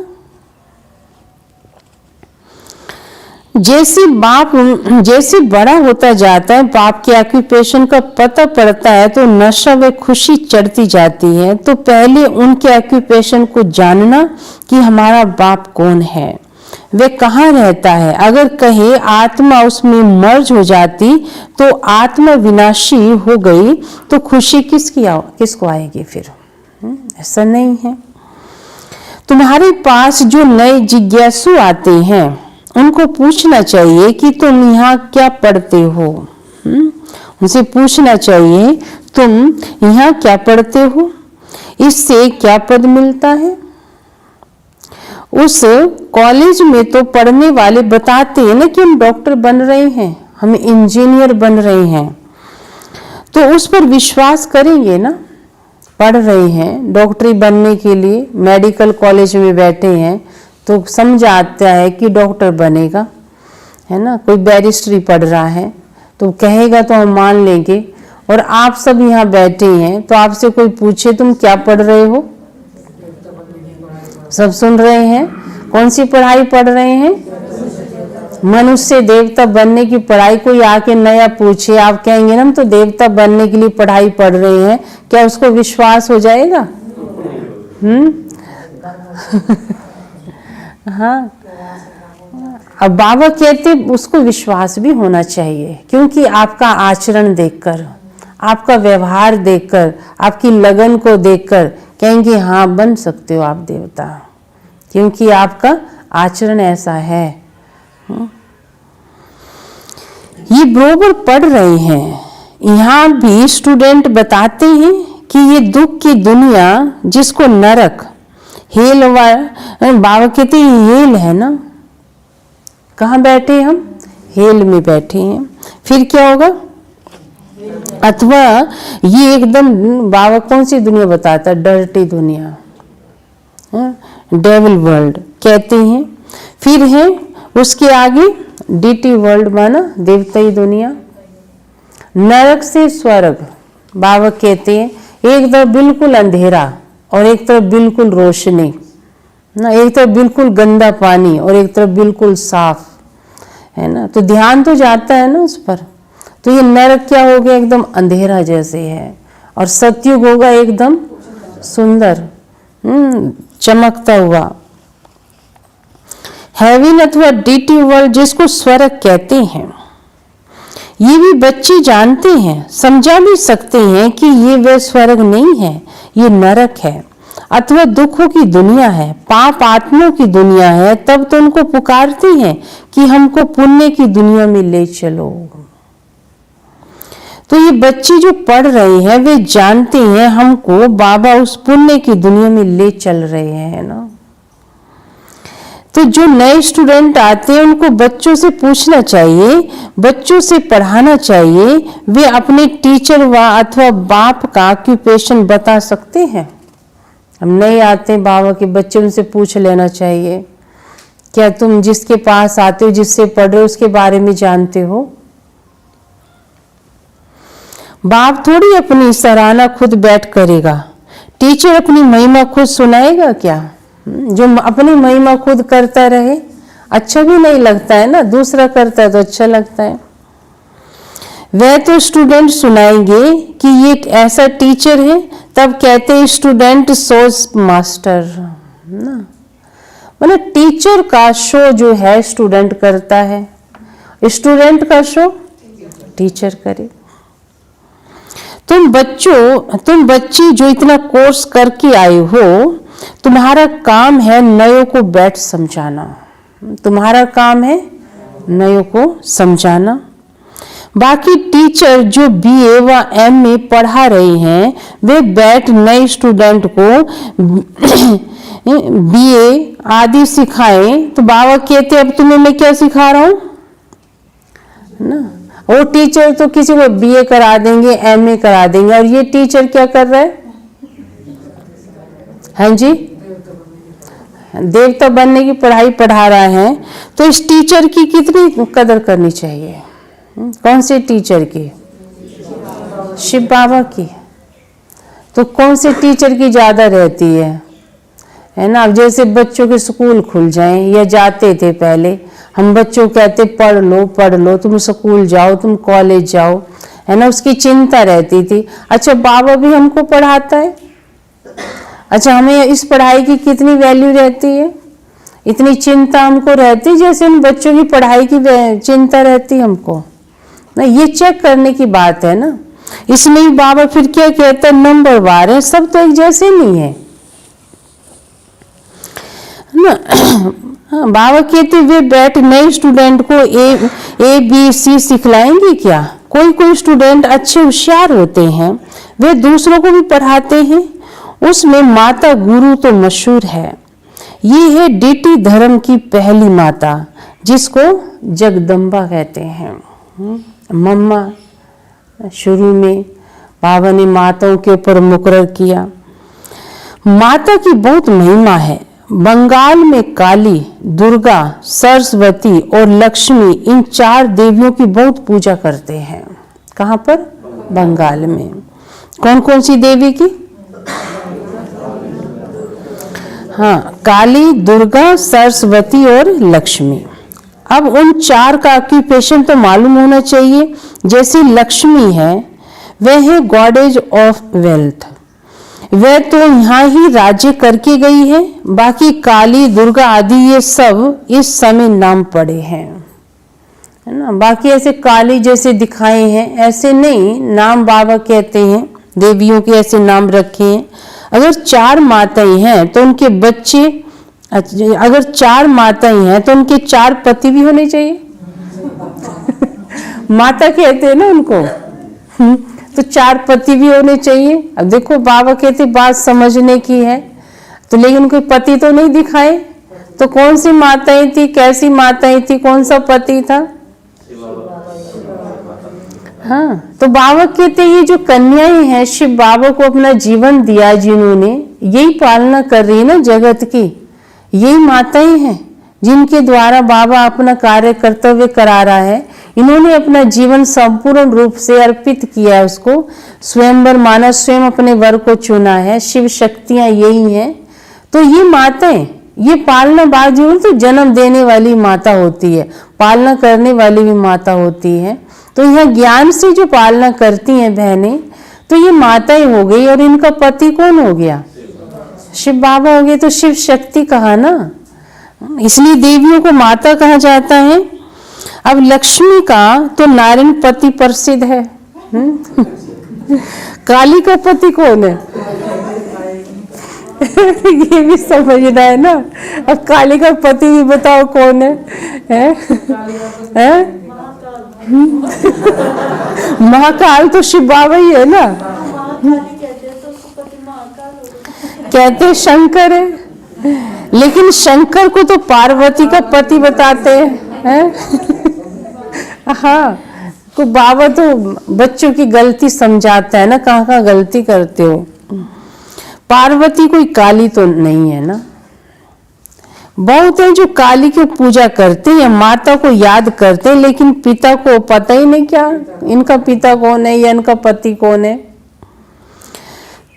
जैसे बड़ा होता जाता है, बाप के ऑक्यूपेशन का पता पड़ता है तो नशा व खुशी चढ़ती जाती है। तो पहले उनके ऑक्यूपेशन को जानना कि हमारा बाप कौन है, वे कहाँ रहता है। अगर कहे आत्मा उसमें मर्ज हो जाती तो आत्मा विनाशी हो गई तो खुशी किसको आएगी फिर? ऐसा नहीं है। तुम्हारे पास जो नए जिज्ञासु आते हैं उनको पूछना चाहिए कि तुम यहाँ क्या पढ़ते हो। उनसे पूछना चाहिए तुम यहाँ क्या पढ़ते हो, इससे क्या पद मिलता है। उस कॉलेज में तो पढ़ने वाले बताते हैं ना कि हम डॉक्टर बन रहे हैं, हम इंजीनियर बन रहे हैं, तो उस पर विश्वास करेंगे ना। पढ़ रहे हैं डॉक्टरी बनने के लिए, मेडिकल कॉलेज में बैठे हैं तो समझ आता है कि डॉक्टर बनेगा, है ना। कोई बैरिस्ट्री पढ़ रहा है तो कहेगा तो हम मान लेंगे। और आप सब यहाँ बैठे हैं तो आपसे कोई पूछे तुम क्या पढ़ रहे हो, सब सुन रहे हैं। कौन सी पढ़ाई पढ़ रहे हैं? मनुष्य देवता बनने की पढ़ाई। कोई आके नया पूछे, आप कहेंगे ना हम तो देवता बनने के लिए पढ़ाई पढ़ रहे हैं, क्या उसको विश्वास हो जाएगा? हाँ। अब बाबा कहते उसको विश्वास भी होना चाहिए, क्योंकि आपका आचरण देखकर, आपका व्यवहार देखकर, आपकी लगन को देखकर कहेंगे हाँ बन सकते हो आप देवता, क्योंकि आपका आचरण ऐसा है। ये बरोबर पढ़ रहे हैं। यहाँ भी स्टूडेंट बताते हैं कि ये दुख की दुनिया जिसको नरक हेल, बाबा कहते हेल है ना। कहाँ बैठे हम? हेल में बैठे हैं। फिर क्या होगा? अथवा ये एकदम बाबा कौन सी दुनिया बताता है? डर्टी दुनिया, डेविल वर्ल्ड कहते हैं। फिर है उसके आगे डीटी वर्ल्ड माना देवताई दुनिया। नरक से स्वर्ग बाबा कहते हैं एक तरफ बिल्कुल अंधेरा और एक तरफ बिल्कुल रोशनी ना, एक तरफ बिल्कुल गंदा पानी और एक तरफ बिल्कुल साफ, है ना। तो ध्यान तो जाता है ना उस पर। तो ये नरक क्या हो गया? एकदम अंधेरा जैसे है। और सतयुग होगा एकदम सुंदर, चमकता हुआ। हेवन अथवा डीटी वर्ल्ड जिसको स्वर्ग कहते हैं, ये भी बच्चे जानते हैं, समझा भी सकते हैं कि ये वे स्वर्ग नहीं है, ये नरक है अथवा दुखों की दुनिया है, पाप आत्माओं की दुनिया है। तब तो उनको पुकारते हैं कि हमको पुण्य की दुनिया में ले चलो। तो ये बच्चे जो पढ़ रहे हैं वे जानते हैं हमको बाबा उस पुण्य की दुनिया में ले चल रहे हैं ना। तो जो नए स्टूडेंट आते हैं उनको बच्चों से पूछना चाहिए, बच्चों से पढ़ाना चाहिए, वे अपने टीचर व अथवा बाप का ऑक्यूपेशन बता सकते हैं। हम नए आते हैं बाबा के बच्चे, उनसे पूछ लेना चाहिए क्या तुम जिसके पास आते हो, जिससे पढ़ रहे हो, उसके बारे में जानते हो। बाप थोड़ी अपनी सराहना खुद बैठ करेगा, टीचर अपनी महिमा खुद सुनाएगा क्या? जो अपनी महिमा खुद करता रहे अच्छा भी नहीं लगता है ना, दूसरा करता है तो अच्छा लगता है। वह तो स्टूडेंट सुनाएंगे कि ये ऐसा टीचर है, तब कहते हैं स्टूडेंट शोज मास्टर ना। मतलब टीचर का शो जो है स्टूडेंट करता है, स्टूडेंट का शो टीचर करे। तुम बच्ची जो इतना कोर्स करके आए हो, तुम्हारा काम है नयों को बैठ समझाना। तुम्हारा काम है नयों को समझाना। बाकी टीचर जो बीए व एमए पढ़ा रहे हैं वे बैठ नए स्टूडेंट को बीए आदि सिखाएं। तो बाबा कहते अब तुम्हें मैं क्या सिखा रहा हूं ना। वो टीचर तो किसी को बीए करा देंगे, एमए करा देंगे, और ये टीचर क्या कर रहा है? हाँ जी, देवता बनने की पढ़ाई पढ़ा रहा है। तो इस टीचर की कितनी कदर करनी चाहिए? कौन से टीचर की? शिव बाबा की। तो कौन से टीचर की ज़्यादा रहती है ना। अब जैसे बच्चों के स्कूल खुल जाएं या जाते थे पहले, हम बच्चों कहते पढ़ लो, तुम स्कूल जाओ, तुम कॉलेज जाओ, है ना, उसकी चिंता रहती थी। अच्छा बाबा भी हमको पढ़ाता है, अच्छा हमें इस पढ़ाई की कितनी वैल्यू रहती है, इतनी चिंता हमको रहती जैसे उन बच्चों की पढ़ाई की चिंता रहती हमको ना। ये चेक करने की बात है ना। इसमें बाबा फिर क्या कहता है, नंबर वार है, सब तो एक जैसे नहीं है ना। बाबा कहते वे बैठ नए स्टूडेंट को ए बी सी सिखलाएंगे क्या। कोई स्टूडेंट अच्छे होशियार होते हैं, वे दूसरों को भी पढ़ाते हैं, उसमें माता गुरु तो मशहूर है। ये है डीटी धर्म की पहली माता, जिसको जगदम्बा कहते हैं। मम्मा शुरू में बाबा ने माताओं के ऊपर मुकर्रर किया। माता की बहुत महिमा है। बंगाल में काली, दुर्गा, सरस्वती और लक्ष्मी, इन 4 देवियों की बहुत पूजा करते हैं। कहाँ पर? बंगाल में। कौन कौन सी देवी की? हाँ, काली, दुर्गा, सरस्वती और लक्ष्मी। अब उन 4 का ऑक्यूपेशन तो मालूम होना चाहिए। जैसे लक्ष्मी है, वह है गॉडेज ऑफ वेल्थ, वह तो यहाँ ही राज्य करके गई है। बाकी काली, दुर्गा आदि ये सब इस समय नाम पड़े हैं, है ना। बाकी ऐसे काली जैसे दिखाए हैं ऐसे नहीं, नाम बाबा कहते हैं, देवियों के ऐसे नाम रखे हैं। अगर 4 माताएं हैं तो उनके बच्चे, अगर 4 माताएं हैं तो उनके 4 पति भी होने चाहिए। माता कहते हैं ना उनको, तो 4 पति भी होने चाहिए। अब देखो बाबा कहते बात समझने की है, तो लेकिन कोई पति तो नहीं दिखाए, तो कौन सी माताएं थी, कैसी माताएं थी, कौन सा पति था। हाँ, तो बाबा कहते ये जो कन्याएं हैं, शिव बाबा को अपना जीवन दिया जिन्होंने, यही पालना कर रही है ना जगत की, यही माताएं हैं जिनके द्वारा बाबा अपना कार्य कर्तव्य करा रहा है। इन्होंने अपना जीवन संपूर्ण रूप से अर्पित किया है उसको, स्वयंवर माना, स्वयं अपने वर को चुना है। शिव शक्तियां यही हैं। तो ये माताएं, ये पालना बाजी तो जन्म देने वाली माता होती है, पालना करने वाली भी माता होती है। तो यह ज्ञान से जो पालना करती हैं बहनें, तो ये माताएं हो गई। और इनका पति कौन हो गया? शिव बाबा हो गए। तो शिव शक्ति कहा ना, इसलिए देवियों को माता कहा जाता है। अब लक्ष्मी का तो नारायण पति प्रसिद्ध है। काली का पति कौन है? ये भी समझना है ना। अब काली का पति भी बताओ कौन है? महाकाल तो शिव बाबा ही है ना। कहते शंकर है, लेकिन शंकर को तो पार्वती का पति बताते हैं। हाँ, तो बाबा तो बच्चों की गलती समझाता है ना, कहाँ गलती करते हो। पार्वती कोई काली तो नहीं है ना। बहुत है जो काली की पूजा करते हैं, माता को याद करते हैं, लेकिन पिता को पता ही नहीं क्या इनका पिता कौन है या इनका पति कौन है।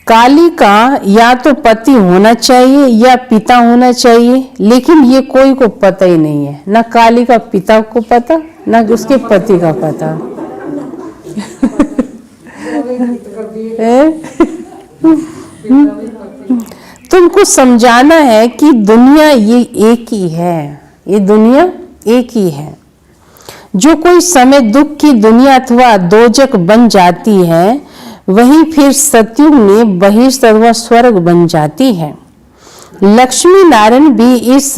काली का या तो पति होना चाहिए या पिता होना चाहिए, लेकिन ये कोई को पता ही नहीं है, ना काली का पिता को पता ना उसके पति का पता। तुमको समझाना है कि दुनिया ये एक ही है, ये दुनिया एक ही है। जो कोई समय दुख की दुनिया अथवा दोजक बन जाती है, वही फिर सतयुग में बहिष्ठ अथवा स्वर्ग बन जाती है। लक्ष्मी नारायण भी इस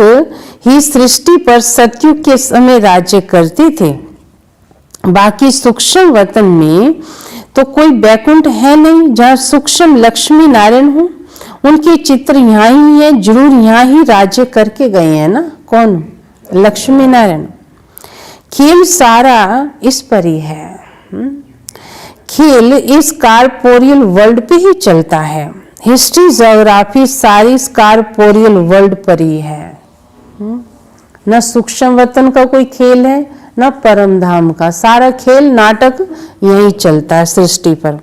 ही सृष्टि पर सतयुग के समय राज्य करते थे। बाकी सूक्ष्म वतन में तो कोई बैकुंठ है नहीं जहाँ सूक्ष्म लक्ष्मी नारायण हो। उनके चित्र यहाँ ही है, जरूर यहाँ ही राज्य करके गए हैं ना। कौन? लक्ष्मी नारायण। खेल सारा इस पर ही है। खेल इस कारपोरियल वर्ल्ड पे ही चलता है। हिस्ट्री ज्योग्राफी सारी इस कारपोरियल वर्ल्ड पर ही है। न सूक्ष्म वतन का कोई खेल है न परम धाम का। सारा खेल नाटक यही चलता है सृष्टि पर।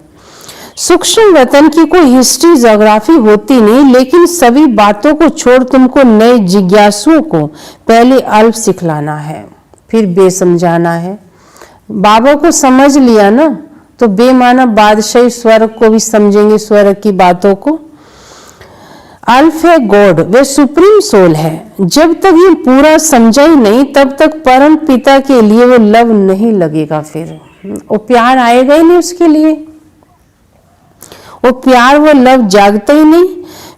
सूक्ष्म वतन की कोई हिस्ट्री ज्योग्राफी होती नहीं, लेकिन सभी बातों को छोड़ तुमको नए जिज्ञासुओं को पहले अल्प सिखलाना है, फिर बे समझाना है। बाबा को समझ लिया ना तो बेमाना बादशाही स्वर्ग को भी समझेंगे, स्वर्ग की बातों को। अल्फ है गॉड, वे सुप्रीम सोल है। जब तक ये पूरा समझा ही नहीं तब तक परम पिता के लिए वो लव नहीं लगेगा, फिर वो प्यार आएगा ही नहीं उसके लिए, वो प्यार वो लव जागता ही नहीं,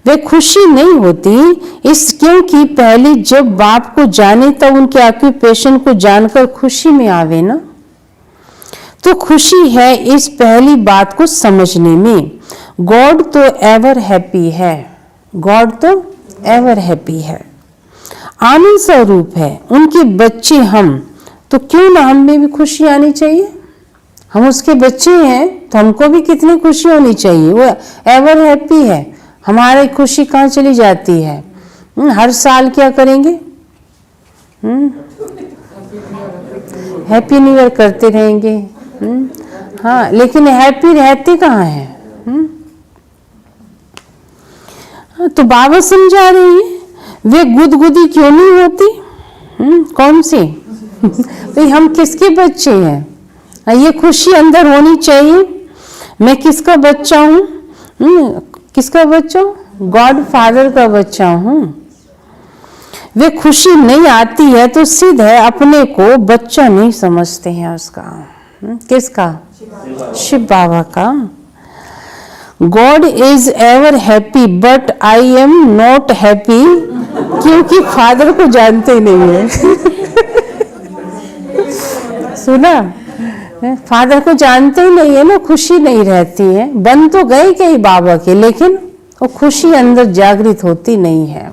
वे खुशी नहीं होती। इस क्योंकि पहले जब बाप को जाने तब उनके ऑक्यूपेशन को जानकर खुशी में आवे ना, तो खुशी है इस पहली बात को समझने में। गॉड तो एवर हैप्पी है, गॉड तो एवर हैप्पी है, आनंद स्वरूप है। उनके बच्चे हम, तो क्यों ना हम में भी खुशी आनी चाहिए। हम उसके बच्चे हैं तो हमको भी कितनी खुशी होनी चाहिए। वो एवर हैप्पी है, हमारी खुशी कहाँ चली जाती है। हर साल क्या करेंगे, हैप्पी न्यू ईयर करते रहेंगे। हाँ, लेकिन हैप्पी रहते कहाँ हैं। तो बाबा समझा रही है, वे गुदगुदी क्यों नहीं होती। कौन सी भाई हम किसके बच्चे हैं, ये खुशी अंदर होनी चाहिए। मैं किसका बच्चा हूँ, किसका बच्चा हूँ, गॉड फादर का बच्चा हूँ। वे खुशी नहीं आती है तो सिद्ध है अपने को बच्चा नहीं समझते हैं उसका। किसका, शिव बाबा का। God is ever happy but I am not happy, क्योंकि फादर को जानते ही नहीं है। सुना, फादर को जानते ही नहीं है ना, खुशी नहीं रहती है। बन तो गए कई बाबा के, लेकिन वो खुशी अंदर जागृत होती नहीं है।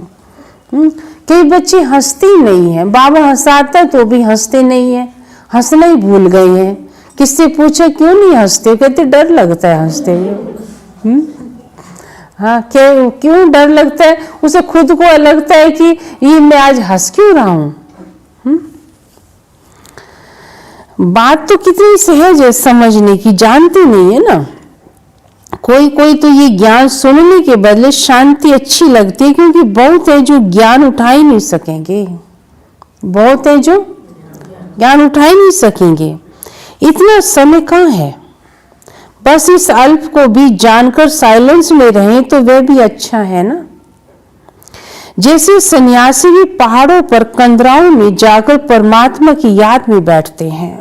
कई बच्चे हंसते ही नहीं है, बाबा हंसाता तो भी हंसते नहीं है, हंसना ही भूल गए हैं। किससे पूछे क्यों नहीं हंसते, कहते डर लगता है हंसते हुए। हाँ, क्यों डर लगता है, उसे खुद को लगता है कि ये मैं आज हंस क्यों रहा हूं। बात तो कितनी सहज है समझने की, जानते नहीं है ना। कोई कोई तो ये ज्ञान सुनने के बदले शांति अच्छी लगती है, क्योंकि बहुत है जो ज्ञान उठा ही नहीं सकेंगे, बहुत है जो ज्ञान उठा ही नहीं सकेंगे। इतना समय कहाँ है, बस इस अल्प को भी जानकर साइलेंस में रहें तो वह भी अच्छा है ना। जैसे सन्यासी भी पहाड़ों पर कंदराओं में जाकर परमात्मा की याद में बैठते हैं।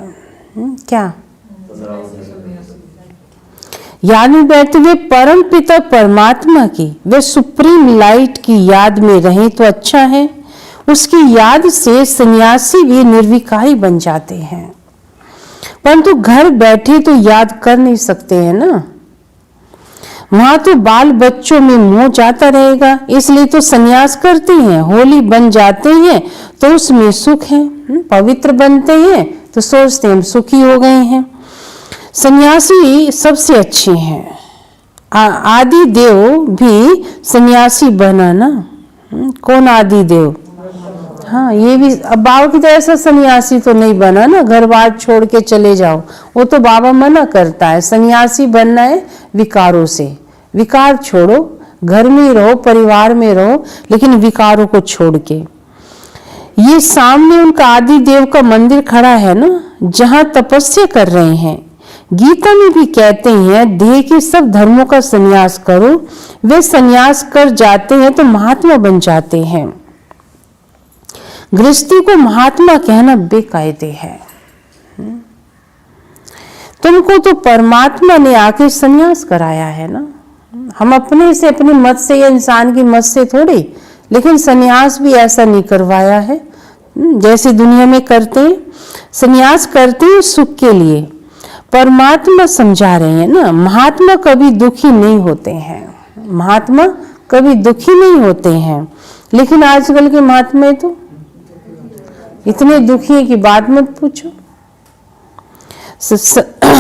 क्या याद में बैठते हुए परम पिता परमात्मा की, वे सुप्रीम लाइट की याद में रहें तो अच्छा है। उसकी याद से सन्यासी भी निर्विकारी बन जाते हैं, परंतु घर बैठे तो याद कर नहीं सकते हैं ना। वहां तो बाल बच्चों में मोह जाता रहेगा, इसलिए तो सन्यास करते हैं, होली बन जाते हैं तो उसमें सुख है। पवित्र बनते हैं तो सोचते हैं हम सुखी हो गए हैं। सन्यासी सबसे अच्छे हैं। आदि देव भी सन्यासी बना ना। कौन आदि देव, हाँ ये भी। अब बाबा की तरह ऐसा सन्यासी तो नहीं बना ना, घर बार छोड़ के चले जाओ, वो तो बाबा मना करता है। सन्यासी बनना है विकारों से, विकार छोड़ो, घर में रहो, परिवार में रहो, लेकिन विकारों को छोड़ के। ये सामने उनका आदि देव का मंदिर खड़ा है ना, जहां तपस्या कर रहे हैं। गीता में भी कहते हैं देह के सब धर्मों का संन्यास करो। वे संन्यास कर जाते हैं तो महात्मा बन जाते हैं। गृहस्थी को महात्मा कहना बेकायदे है। तुमको तो परमात्मा ने आके संन्यास कराया है ना। हम अपने से, अपनी मत से या इंसान की मत से थोड़ी, लेकिन संन्यास भी ऐसा नहीं करवाया है जैसे दुनिया में करते हैं। संन्यास करते हैं सुख के लिए, परमात्मा समझा रहे हैं ना। महात्मा कभी दुखी नहीं होते हैं, महात्मा कभी दुखी नहीं होते हैं। लेकिन आजकल के महात्मा तो इतने दुखी है कि बात मत पूछो।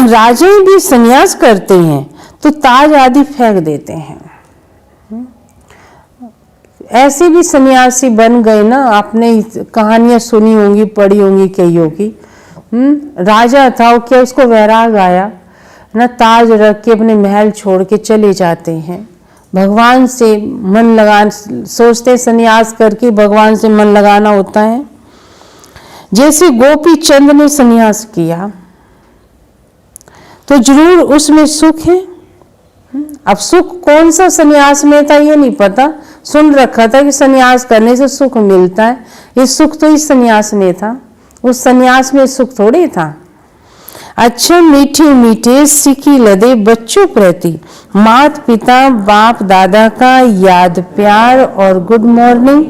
राजा भी संन्यास करते हैं तो ताज आदि फेंक देते हैं। ऐसे भी सन्यासी बन गए ना, आपने कहानियां सुनी होंगी, पढ़ी होंगी कईयों की। राजा था, क्या उसको वैराग आया, ना ताज रख के अपने महल छोड़ के चले जाते हैं। भगवान से मन लगा सोचते संन्यास करके भगवान से मन लगाना होता है। जैसे गोपी चंद ने संन्यास किया तो जरूर उसमें सुख है। अब सुख कौन सा संन्यास में था ये नहीं पता, सुन रखा था कि संन्यास करने से सुख मिलता है। ये सुख तो इस संन्यास में था, उस संन्यास में सुख थोड़ी था। अच्छे मीठे मीठे सीखी लदे बच्चों प्रति माता पिता बाप दादा का याद प्यार और गुड मॉर्निंग।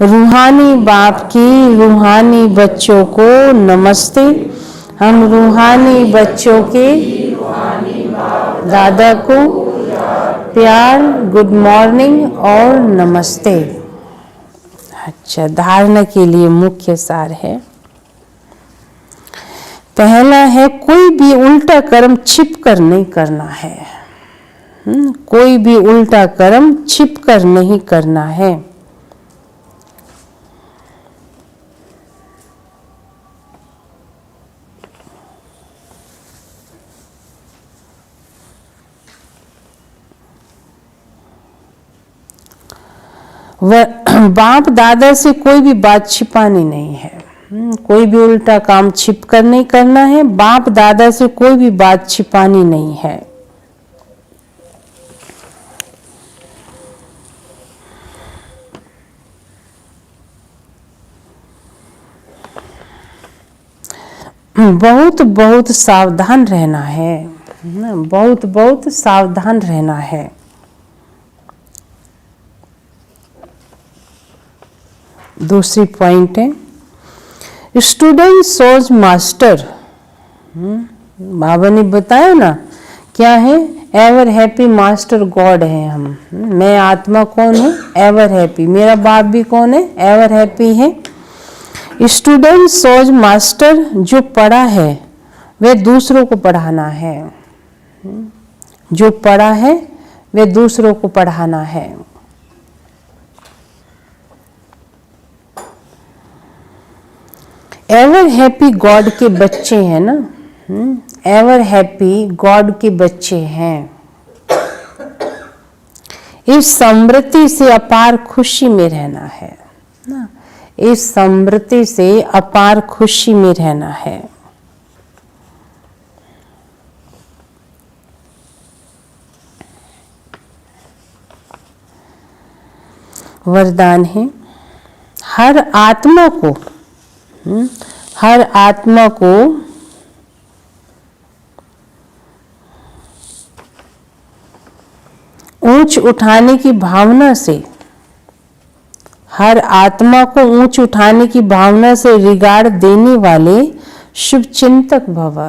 रूहानी बाप की रूहानी बच्चों को नमस्ते। हम रूहानी बच्चों के दादा को प्यार गुड मॉर्निंग और नमस्ते। अच्छा, धारणा के लिए मुख्य सार है। पहला है कोई भी उल्टा कर्म छिप कर नहीं करना है। कोई भी उल्टा कर्म छिप कर नहीं करना है। बाप दादा से कोई भी बात छिपानी नहीं है। कोई भी उल्टा काम छिप कर नहीं करना है। बाप दादा से कोई भी बात छिपानी नहीं है। बहुत बहुत सावधान रहना है। बहुत बहुत सावधान रहना है। दूसरी पॉइंट है स्टूडेंट सोज मास्टर। बाबा ने बताया ना क्या है, एवर हैप्पी मास्टर गॉड है हम। मैं आत्मा कौन हूँ? Ever happy. मेरा बाप भी कौन है? एवर हैप्पी है। स्टूडेंट सोज मास्टर, जो पढ़ा है वह दूसरों को पढ़ाना है। जो पढ़ा है वह दूसरों को पढ़ाना है। एवर हैप्पी गॉड के बच्चे हैं ना। एवर हैप्पी गॉड के बच्चे हैं। इस समृद्धि से अपार खुशी में रहना है ना। इस समृद्धि से अपार खुशी में रहना है। वरदान है हर आत्मा को ऊंच उठाने की भावना से, हर आत्मा को ऊंच उठाने की भावना से रिगार्ड देने वाले शुभ चिंतक भव।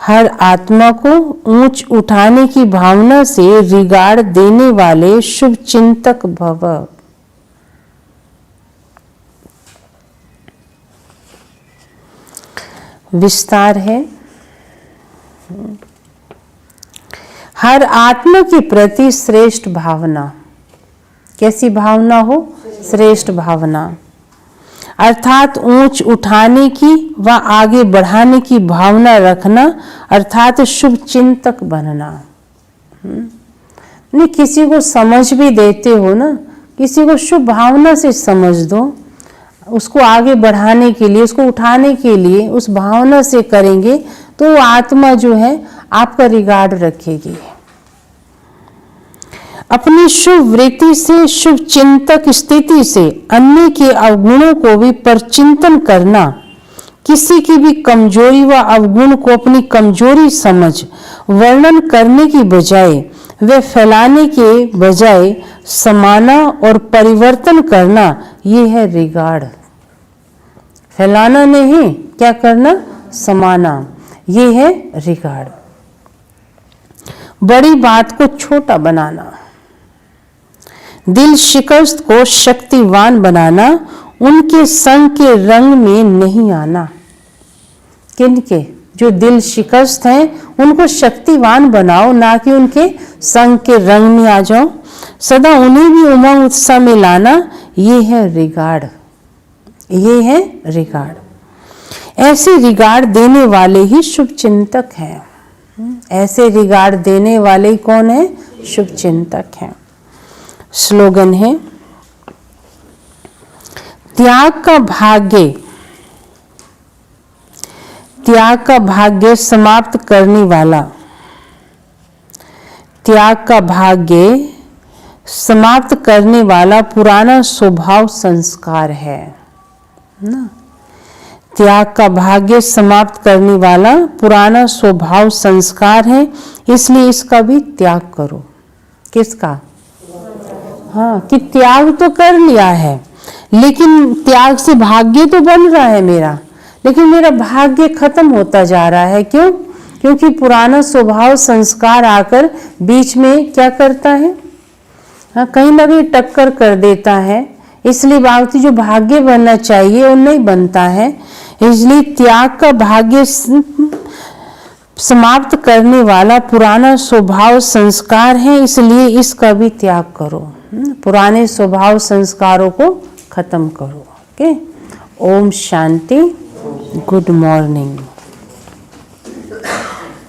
हर आत्मा को ऊंच उठाने की भावना से रिगार्ड देने वाले शुभ चिंतक भव। विस्तार है हर आत्मा के प्रति श्रेष्ठ भावना। कैसी भावना हो? श्रेष्ठ भावना, अर्थात ऊंच उठाने की व आगे बढ़ाने की भावना रखना, अर्थात शुभ चिंतक बनना। नहीं, किसी को समझ भी देते हो ना, किसी को शुभ भावना से समझ दो, उसको आगे बढ़ाने के लिए, उसको उठाने के लिए उस भावना से करेंगे तो वो आत्मा जो है आपका रिगार्ड रखेगी। अपनी शुभ वृत्ति से, शुभ चिंतक स्थिति से अन्य के अवगुणों को भी परचिंतन करना, किसी की भी कमजोरी व अवगुण को अपनी कमजोरी समझ वर्णन करने की बजाय वे फैलाने के बजाय समाना और परिवर्तन करना, ये है रिगार्ड। फैलाना नहीं, क्या करना? समाना, ये है रिगार्ड। बड़ी बात को छोटा बनाना, दिल शिकस्त को शक्तिवान बनाना, उनके संग के रंग में नहीं आना। किनके? जो दिल शिकस्त हैं उनको शक्तिवान बनाओ, ना कि उनके संग के रंग में आ जाओ। सदा उन्हें भी उमंग उत्साह में लाना, ये है रिगार्ड। ये है रिगार्ड। ऐसे रिगार्ड देने वाले ही शुभ चिंतक हैं। ऐसे रिगार्ड देने वाले कौन है? शुभ चिंतक हैं। स्लोगन है, त्याग का भाग्य, त्याग का भाग्य समाप्त करने वाला, त्याग का भाग्य समाप्त करने वाला पुराना स्वभाव संस्कार है ना। त्याग का भाग्य समाप्त करने वाला पुराना स्वभाव संस्कार है, इसलिए इसका भी त्याग करो। किसका? हाँ, कि त्याग तो कर लिया है, लेकिन त्याग से भाग्य तो बन रहा है मेरा, लेकिन मेरा भाग्य खत्म होता जा रहा है। क्यों? क्योंकि पुराना स्वभाव संस्कार आकर बीच में क्या करता है? हाँ, कहीं ना कहीं टक्कर कर देता है। इसलिए बाबूजी जो भाग्य बनना चाहिए वो नहीं बनता है। इसलिए त्याग का भाग्य समाप्त करने वाला पुराना स्वभाव संस्कार है, इसलिए इसका भी त्याग करो। पुराने स्वभाव संस्कारों को खत्म करो। Okay, Om Shanti, good morning.